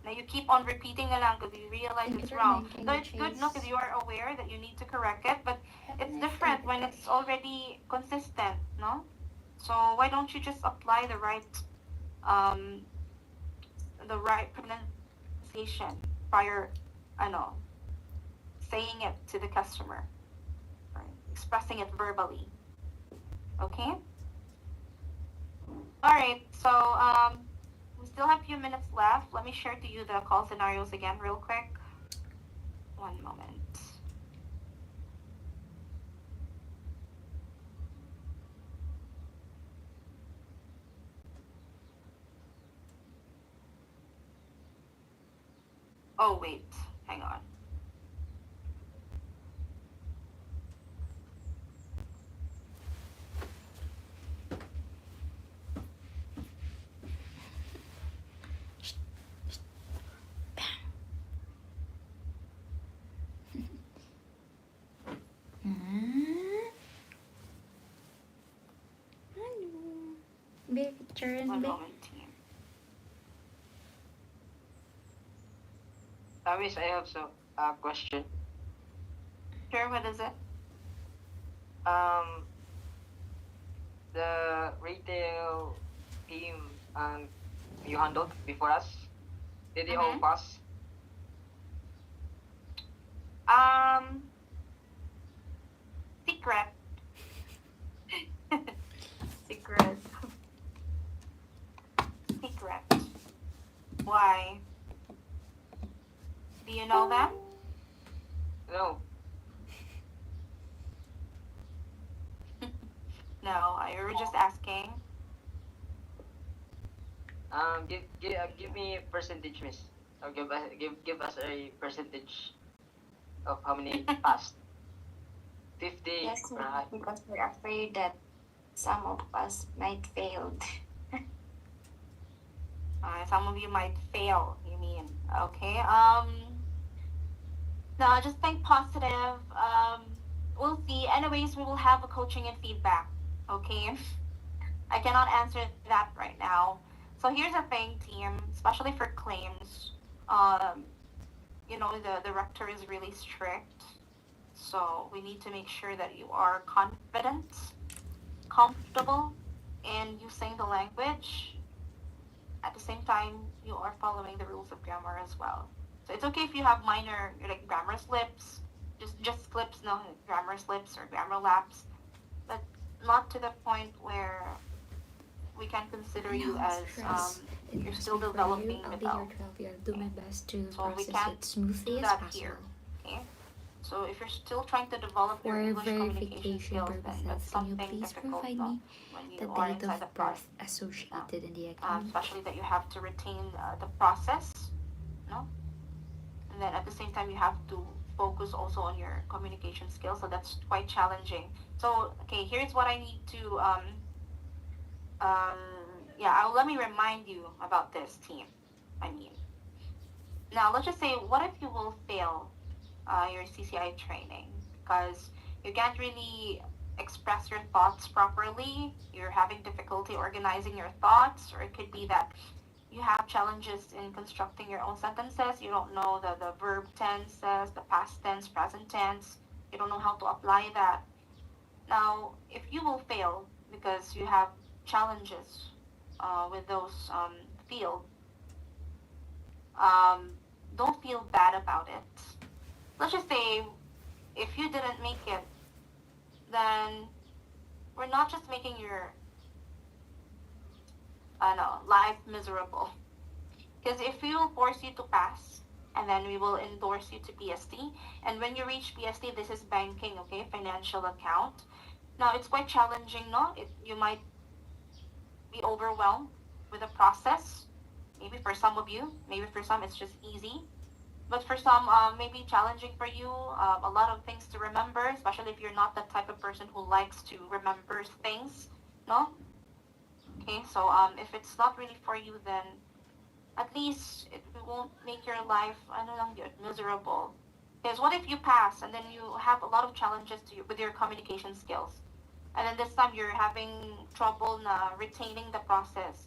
Now you keep on repeating it because you realize Thank you it's for wrong. making So the it's good, choice. no, because you are aware that you need to correct it, but it's different when it's already consistent, no? So why don't you just apply um the right pronunciation prior, I know, saying it to the customer, right? Expressing it verbally. Okay? Alright, so we still have a few minutes left. Let me share to you the call scenarios again real quick. One moment. Oh, wait. Hang on. Baby turn, One baby. moment, team. Miss, I have a question. Sure, what is it? Um, the retail team you handled before us, did they all Mhm. pass? Secret. Secret. Secret. Why? Do you know them? No. No, I were just asking. Give me a percentage, miss. Or give us a percentage of how many passed. 50, Yes, right? because we're afraid that some of us might fail. Some of you might fail, you mean. Okay. No, just think positive. We'll see. Anyways, we will have a coaching and feedback. Okay. I cannot answer that right now. So here's the thing, team, especially for claims. You know, the rector is really strict. So we need to make sure that you are confident, comfortable in using the language. At the same time, you are following the rules of grammar as well. So it's okay if you have minor like grammar slips, just slips, no grammar slips or grammar lapse, but not to the point where we can consider you as you're still developing I'll be without. here 12 years. I'll do my best to So we process can't it smoothly do as that possible. here. Okay. So if you're still trying to develop your For English communication verification skills, then purposes, that's can you something please difficult, provide no? me When you the are date inside the of process. birth associated in the account? Especially that you have to retain the process, no? And then at the same time, you have to focus also on your communication skills. So that's quite challenging. So, okay, here's what I need to, let me remind you about this team. Now let's just say, what if you will fail your CCI training because you can't really express your thoughts properly, you're having difficulty organizing your thoughts, or it could be that you have challenges in constructing your own sentences, you don't know the verb tenses, the past tense, present tense, you don't know how to apply that. Now, if you will fail because you have challenges with those fields, don't feel bad about it. Let's just say if you didn't make it, then we're not just making your life miserable. Because if we will force you to pass, and then we will endorse you to PST, and when you reach PST, this is banking, okay, financial account. Now it's quite challenging, no? You might be overwhelmed with the process. Maybe for some of you, maybe for some it's just easy. But for some, maybe challenging for you, a lot of things to remember, especially if you're not the type of person who likes to remember things, no? Okay, so if it's not really for you, then at least it won't make your life, miserable. Because what if you pass and then you have a lot of challenges with your communication skills, and then this time you're having trouble retaining the process.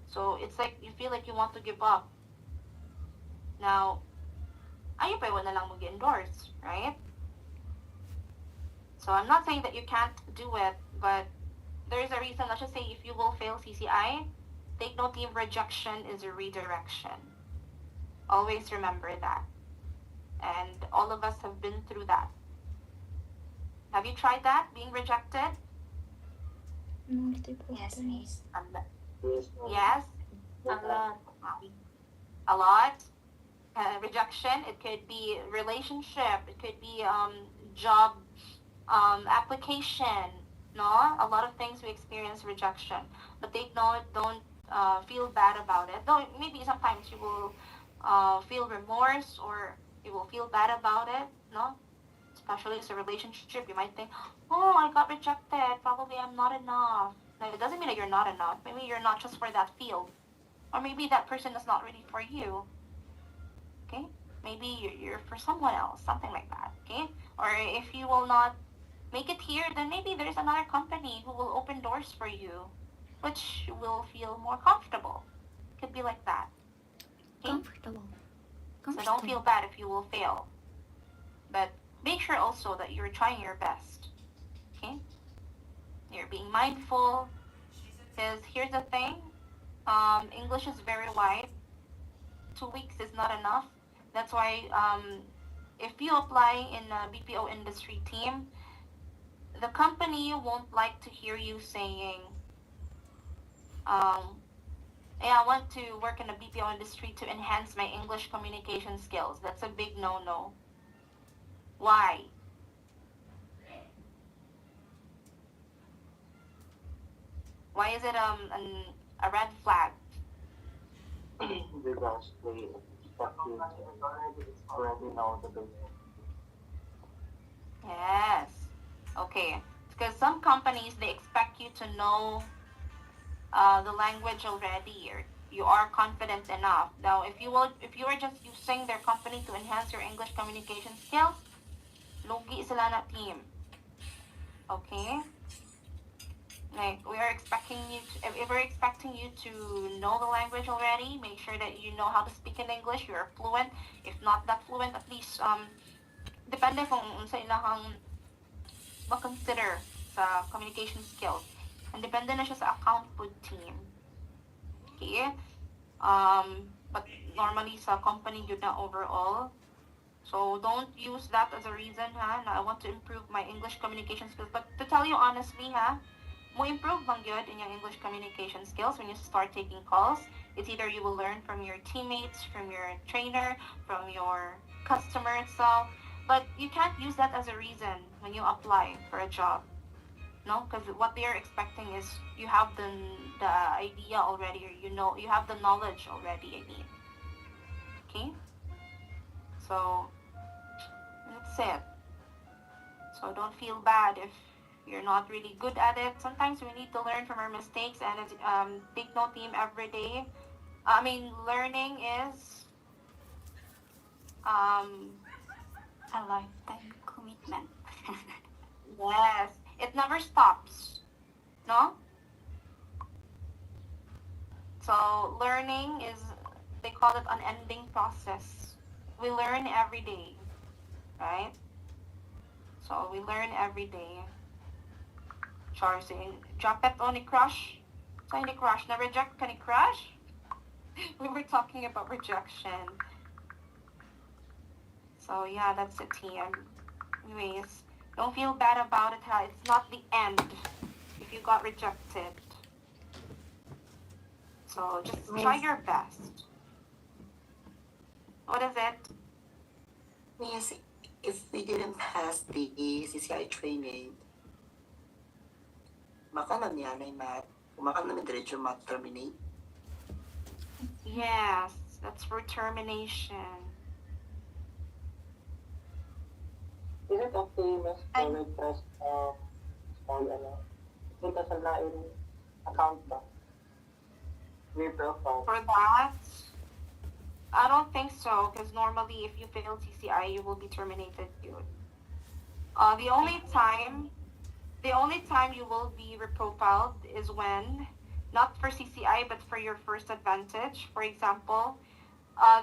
So it's like you feel like you want to give up. Now, ayaw pa na lang mag-endorse, right? So I'm not saying that you can't do it, but there's a reason. Let's just say if you will fail CCI, take note team rejection is a redirection. Always remember that. And all of us have been through that. Have you tried that, being rejected? Multiple Yes, times. miss. Yes? A lot? Rejection, it could be relationship, it could be job application, no? A lot of things we experience rejection. But take note, don't feel bad about it. Though maybe sometimes you will feel remorse or you will feel bad about it, no? Especially as a relationship, you might think, oh, I got rejected, probably I'm not enough. Now, it doesn't mean that you're not enough. Maybe you're not just for that field. Or maybe that person is not ready for you. Okay? Maybe you're for someone else, something like that. Okay? Or if you will not make it here, then maybe there's another company who will open doors for you, which you will feel more comfortable. Could be like that. Okay? Comfortable. So don't feel bad if you will fail. But make sure also that you're trying your best. Okay? You're being mindful. Because here's the thing. English is very wide. 2 weeks is not enough. That's why if you apply in a BPO industry team, the company won't like to hear you saying, I want to work in the BPO industry to enhance my English communication skills. That's a big no-no. Why? Why is it a red flag? Because they expect you to already know the basics. Yes. Okay. Because some companies, they expect you to know the language already, or you are confident enough. Now, if you are just using their company to enhance your English communication skills, lugi sila na team. Okay? Like, we are expecting you to, if we're expecting you to know the language already, make sure that you know how to speak in English, you're fluent. If not that fluent, at least, depende kung sa ilahang makonsider sa communication skills. And depende na siya sa account food team. Okay? But normally sa company yun na overall. So don't use that as a reason, ha, na I want to improve my English communication skills. But to tell you honestly, ha, mo improve bang yun in your English communication skills when you start taking calls. It's either you will learn from your teammates, from your trainer, from your customer itself. But you can't use that as a reason when you apply for a job. No, because what they are expecting is you have the idea already, or you have the knowledge already. I mean, okay. So that's it. So don't feel bad if you're not really good at it. Sometimes we need to learn from our mistakes, and it's, take note team every day. I mean, learning is A lifetime commitment. yes, it never stops. No? So learning is, they call it an unending process. We learn every day, right? So we learn every day. Char saying, drop it on a crush. Sa ni crush, na reject ka ni crush? We were talking about rejection. So yeah, that's it, team. Anyways, don't feel bad about it, ha? It's not the end if you got rejected. So just try your best. What is it? Yes, if we didn't pass the CCI training, baka nangyari baka namin diretso terminate. Yes, that's for termination. Is it okay, Miss, to request small dito sa lain account ba? May profile. For that, I don't think so, because normally if you fail CCI, you will be terminated, dude. The only time you will be reprofiled is when, not for CCI, but for your first advantage. For example,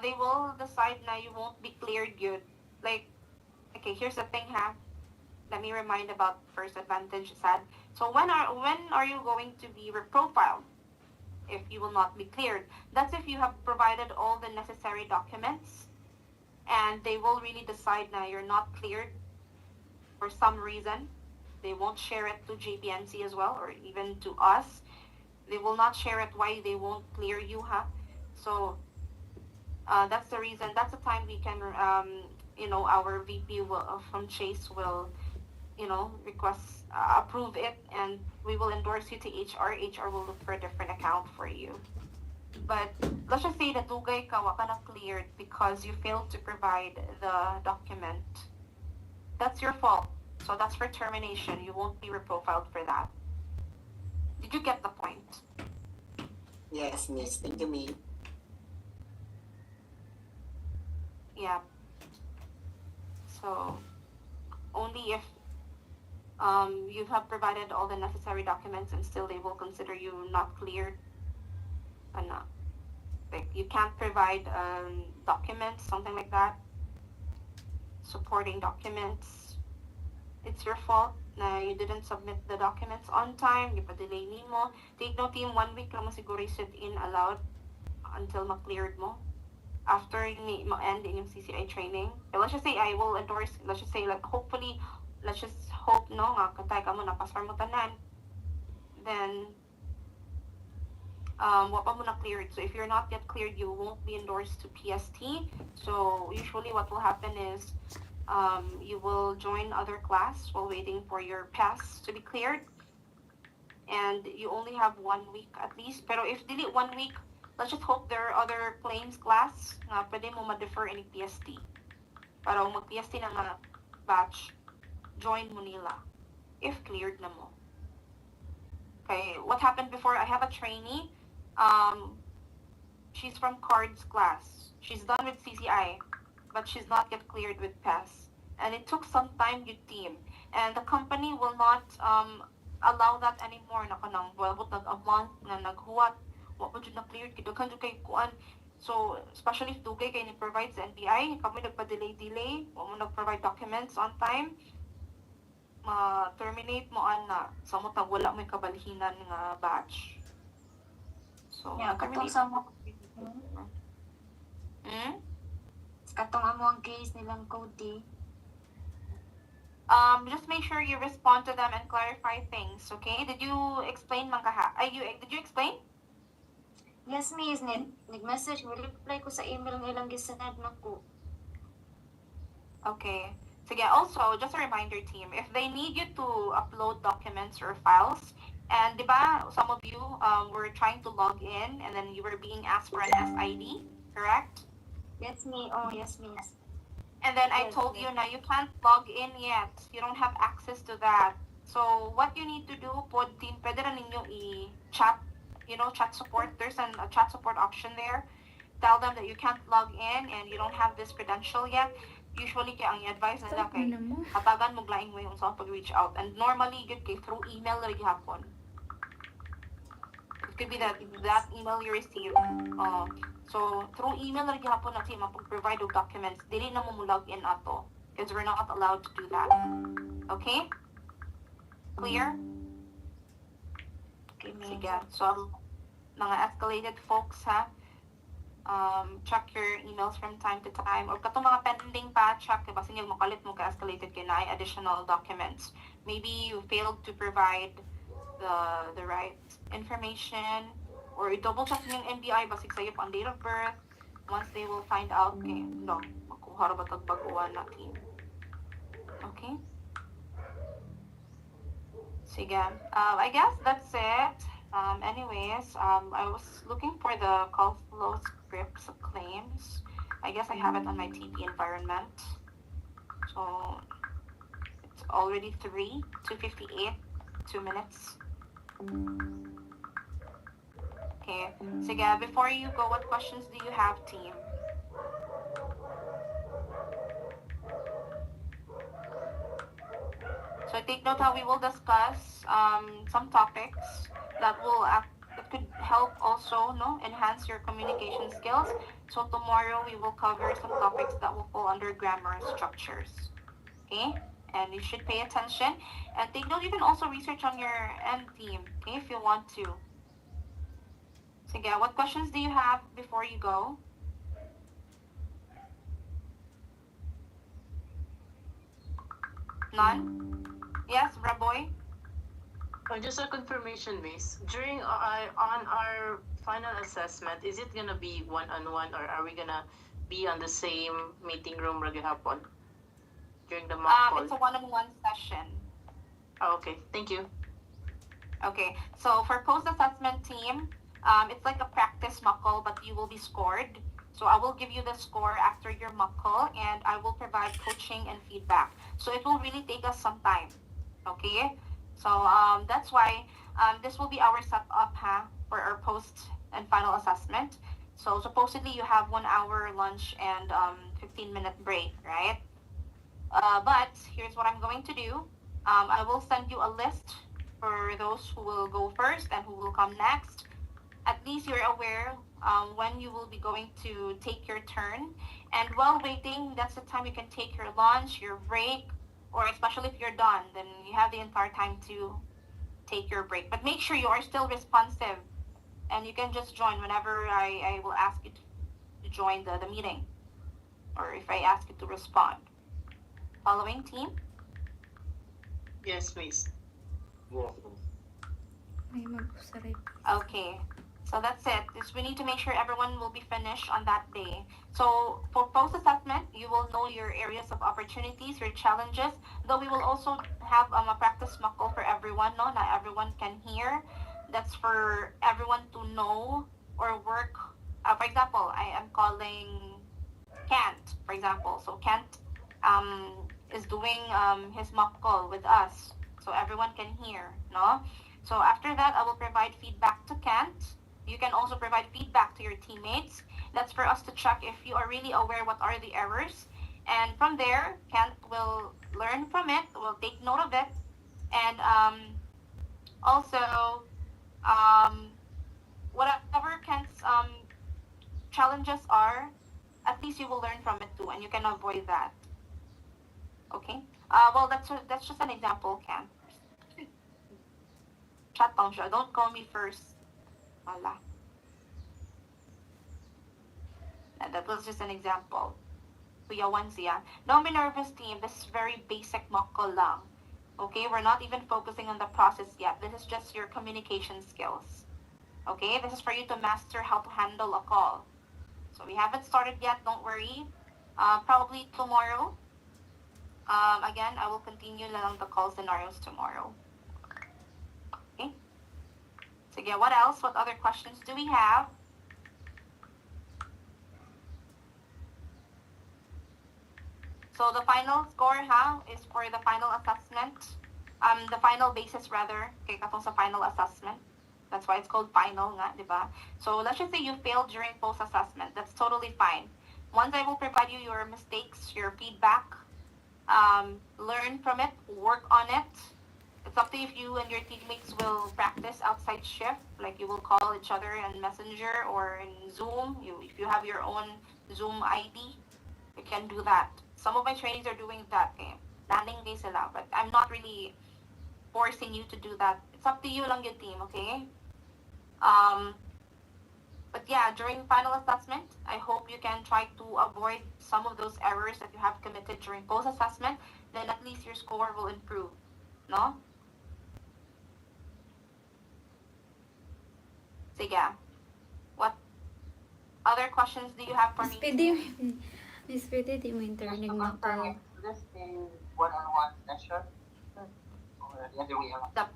they will decide na you won't be cleared good. Like, okay, here's the thing, ha? Let let me remind about first advantage said. So when are you going to be reprofiled if you will not be cleared? That's if you have provided all the necessary documents and they will really decide now you're not cleared for some reason. They won't share it to JPNC as well, or even to us. They will not share it why they won't clear you, huh? So that's the reason. That's the time we can, our VP from Chase will, request, approve it, and we will endorse you to HR. HR will look for a different account for you. But let's just say that dugay ka, wa ka na cleared because you failed to provide the document. That's your fault. So that's for termination. You won't be reprofiled for that. Did you get the point? Yes, Miss. Thank you, Miss. Yeah. So only if you have provided all the necessary documents and still they will consider you not cleared. Like you can't provide documents, something like that. Supporting documents. It's your fault na you didn't submit the documents on time, gipa-delay nimo. Take note, team, 1 week lang mo siguro sit-in allowed until ma-cleared mo. After you ma-end in yung CCI training. But let's just say I will endorse, let's just say, like, hopefully, let's just hope, no, nga, katay ka mo, napasar mo tanan. Then, what pa mo na cleared. So if you're not yet cleared, you won't be endorsed to PST. So usually what will happen is, you will join other class while waiting for your pass to be cleared. And you only have 1 week at least. Pero if delete 1 week, let's just hope there are other claims class na pwede mo ma-defer any PST. Para kung mag-PST na nga batch, join mo nila if cleared na mo. Okay, what happened before? I have a trainee. She's from cards class. She's done with CCI, but she's not yet cleared with PAS. And it took some time with team. And the company will not allow that anymore. Nakanang walbot a month na naghuwat. What would you na cleared? Kidaghan dyan kay kuan. So, especially if dugay kayo ni-provide sa NBI, kami nagpa-delay, wa mo nag-provide documents on time, ma-terminate mo na sa mo wala may kabalhinan nga batch. So, Yeah, katong sa mo. Katong amo ang case nilang Cody. Just make sure you respond to them and clarify things, okay? Did you explain mangkaha? Did you explain? Yes, miss. Nag-message, reply ko sa email ng ilang gisanad na ko. Okay. So yeah, also, just a reminder team, if they need you to upload documents or files, and diba, some of you were trying to log in and then you were being asked for an SID, correct? Yes, me. Oh, yes, miss. And then I told you now you can't log in yet. You don't have access to that. So what you need to do, pwede na ninyo i-chat, chat support. There's a chat support option there. Tell them that you can't log in and you don't have this credential yet. Usually, kaya ang advice nila kay hatagan mo glaing mo yung sa pag-reach out. And normally, good kay through email na hapon. It could be that email you receive. So, through email na hapon natin mapag-provide of documents. Dili na mo log in ato. Because we're not allowed to do that. Okay? Clear? Sige. So, mga escalated folks, ha? Check your emails from time to time. Or katong mga pending pa, check. Diba? Sinyag makalit mo ka-escalated kay na additional documents. Maybe you failed to provide the right information. Or double check yung NBI basig sa'yo ang date of birth. Once they will find out, okay, no, makuha ba tagbaguan natin. Okay? Sige. I guess that's it. Anyways, I was looking for the call flow scripts of claims. I guess I have it on my TP environment. So, it's already 2:58, 2 minutes. Okay. Sige, before you go, what questions do you have, team? So take note how we will discuss some topics that could help also enhance your communication skills. So tomorrow we will cover some topics that will fall under grammar and structures. Okay? and you should pay attention. And take note, you can also research on your end team, okay, if you want to. So yeah, what questions do you have before you go? None? Yes, Raboy? Just a confirmation, Miss. During on our final assessment, is it gonna be one-on-one, or are we gonna be on the same meeting room hapon during the mock call? It's a one-on-one session. Oh, okay, thank you. Okay, so for post-assessment team, it's like a practice mock call, but you will be scored. So I will give you the score after your mock call, and I will provide coaching and feedback. So it will really take us some time, okay? So that's why this will be our setup for our post and final assessment. So supposedly you have 1 hour lunch and 15-minute break, right? But here's what I'm going to do. I will send you a list for those who will go first and who will come next. At least you're aware when you will be going to take your turn. And while waiting, that's the time you can take your lunch, your break, or especially if you're done, then you have the entire time to take your break. But make sure you are still responsive, and you can just join whenever I will ask you to join the meeting, or if I ask you to respond. Following team? Yes, Miss. Yes, Miss. May mag-usaray. Okay. So that's it. We need to make sure everyone will be finished on that day. So for post-assessment, you will know your areas of opportunities, your challenges, though we will also have a practice mock call for everyone. No, not everyone can hear. That's for everyone to know or work. For example, I am calling Kent, for example. So Kent is doing his mock call with us. So everyone can hear, no? So after that, I will provide feedback to Kent. You can also provide feedback to your teammates. That's for us to check if you are really aware what are the errors. And from there, Kent will learn from it, will take note of it. And also, whatever Kent's challenges are, at least you will learn from it too, and you can avoid that. Okay? Well, that's just an example, Kent. Chat lang siya. Don't call me first. Wala. That was just an example. Kuya Wansi, Don't be nervous, team. This is very basic mock call lang. Okay? We're not even focusing on the process yet. This is just your communication skills. Okay? This is for you to master how to handle a call. So we haven't started yet. Don't worry. Probably tomorrow. Again, I will continue lang the call scenarios tomorrow. Okay? So yeah, what else? What other questions do we have? So the final score is for the final assessment. The final basis rather, kay katong sa final assessment. That's why it's called final nga, di ba? So let's just say you failed during post-assessment. That's totally fine. Once I will provide you your mistakes, your feedback, learn from it, work on it. It's up to you if you and your teammates will practice outside shift, like you will call each other in Messenger or in Zoom. If you have your own Zoom ID, you can do that. Some of my trainees are doing that. Okay? Landing day sila, but I'm not really forcing you to do that. It's up to you lang your team, okay? But yeah, during final assessment, I hope you can try to avoid some of those errors that you have committed during post-assessment. Then at least your score will improve, no? Sige. What other questions do you have for me? Miss Pwede, di mo interning mo ko. This in one-on-one session? Or the other way around?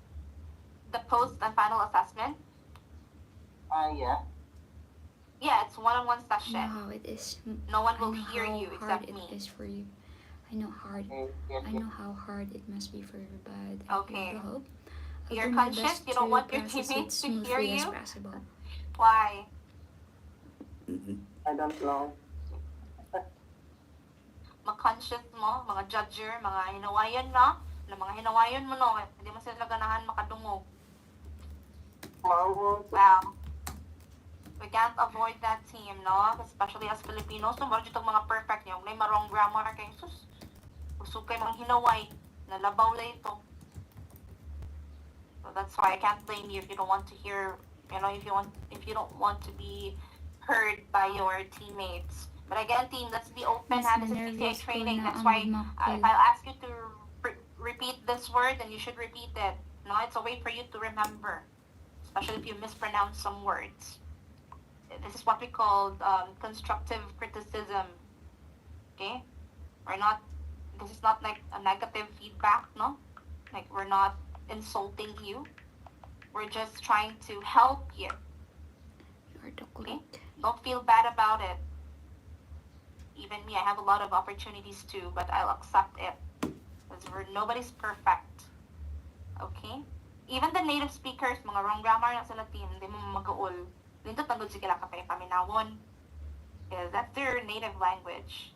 The post and final assessment? Yeah. Yeah, it's one-on-one I session. know how it is. No one will I know hear how you hard except it me. is for you. I know how hard it must be for you, but Okay. I hope You're do my conscious? best You don't to want your process it teammates to hear smoothly as you? possible. Why? I don't know. Makonscious mo, mga judger, mga hinawayan na mga hinawayan mo no, hindi mo sila ganahan makadungog. Wow. We can't avoid that team, no? Especially as Filipinos, no? Marunong itong mga perfect niyo. May marong grammar kay sus. Usog kay mga hinaway. Nalabaw lang ito. So that's why I can't blame you if you don't want to hear, if you don't want to be heard by your teammates. But again, team, let's be open. This is CCI training. That's why if I'll ask you to repeat this word, then you should repeat it. No, it's a way for you to remember, especially if you mispronounce some words. This is what we call constructive criticism. Okay? This is not like a negative feedback, no? Like, we're not insulting you. We're just trying to help you. Okay? Don't feel bad about it. Even me, I have a lot of opportunities too, but I'll accept it. Because nobody's perfect. Okay? Even the native speakers, mga wrong grammar na sila team, hindi mo mag-uol. Nindot na good sila kapay paminawon. Because that's their native language.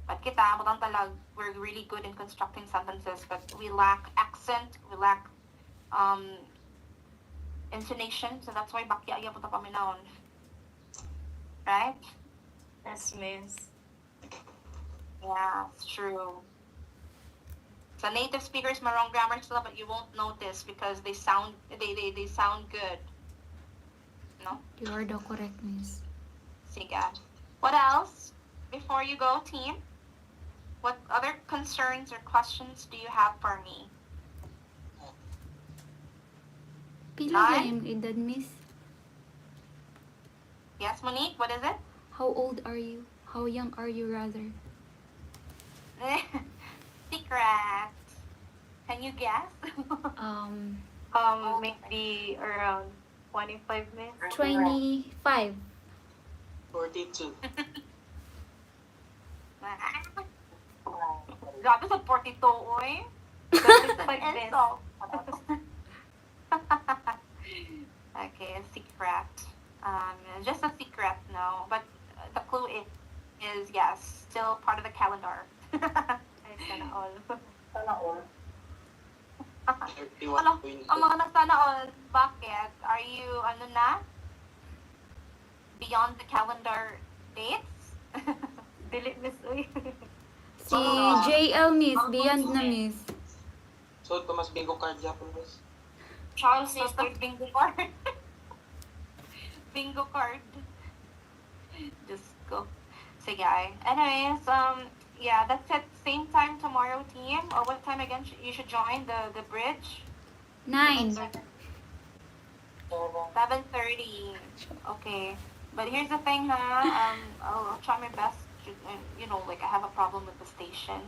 But kita, butang talag, we're really good in constructing sentences, but we lack accent, we lack intonation, so that's why bakya iya puta paminawon. Right? Yes, miss. Yeah, it's true. So native speakers, marong grammar sila, but you won't notice because they sound good. No? You are the correct, miss. Sige. What else? Before you go, team, what other concerns or questions do you have for me? Pila ba yung edad, miss? Yes, Monique, what is it? How old are you? How young are you, rather? Secret. Can you guess? Maybe around 25 minutes. 25. 42. Grabe sa 42, oy. 25 minutes. Okay, a secret. Just a secret, no. But the clue is yes, still part of the calendar. Ay, sana all. Sana all. Ang mga nagsana all, bakit? Are you, beyond the calendar dates? Dili, miss, uy. Si JL, miss. Beyond na, miss. So, Thomas bingo card yapon, miss. Charles is the bingo card. Bingo card. Just go. Sige, anyways, yeah, that's it. Same time tomorrow, team. Or what time again you should join the bridge? 9. 7:30. Okay. But here's the thing, I'll try my best to, like I have a problem with the station,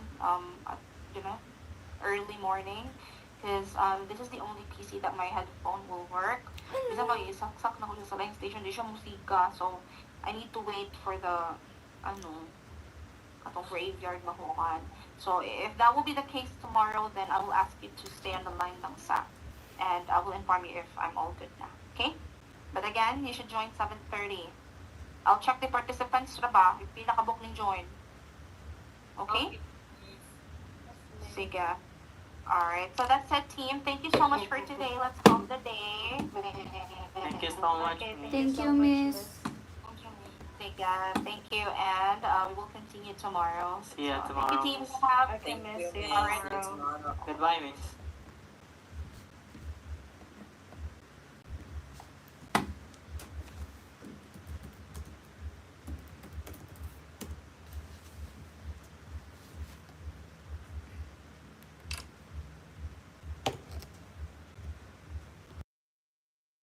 early morning. Because this is the only PC that my headphone will work. Kasi mag-isaksak na ko sa line station, di siya musika. So, I need to wait for the, atong graveyard mahukan. So, if that will be the case tomorrow, then I will ask you to stay on the line lang sa. And I will inform you if I'm all good na. Okay? But again, you should join 7:30. I'll check the participants na ba, if pinakabook ng join. Okay? Sige. Alright, so that's it, team. Thank you so much for today. Let's call the day. Thank you so much. Thank you, miss. Sige, thank you. And we will continue tomorrow. See ya So, tomorrow. Thank you, team. Have Okay, miss. See you Alright. tomorrow. Goodbye, miss.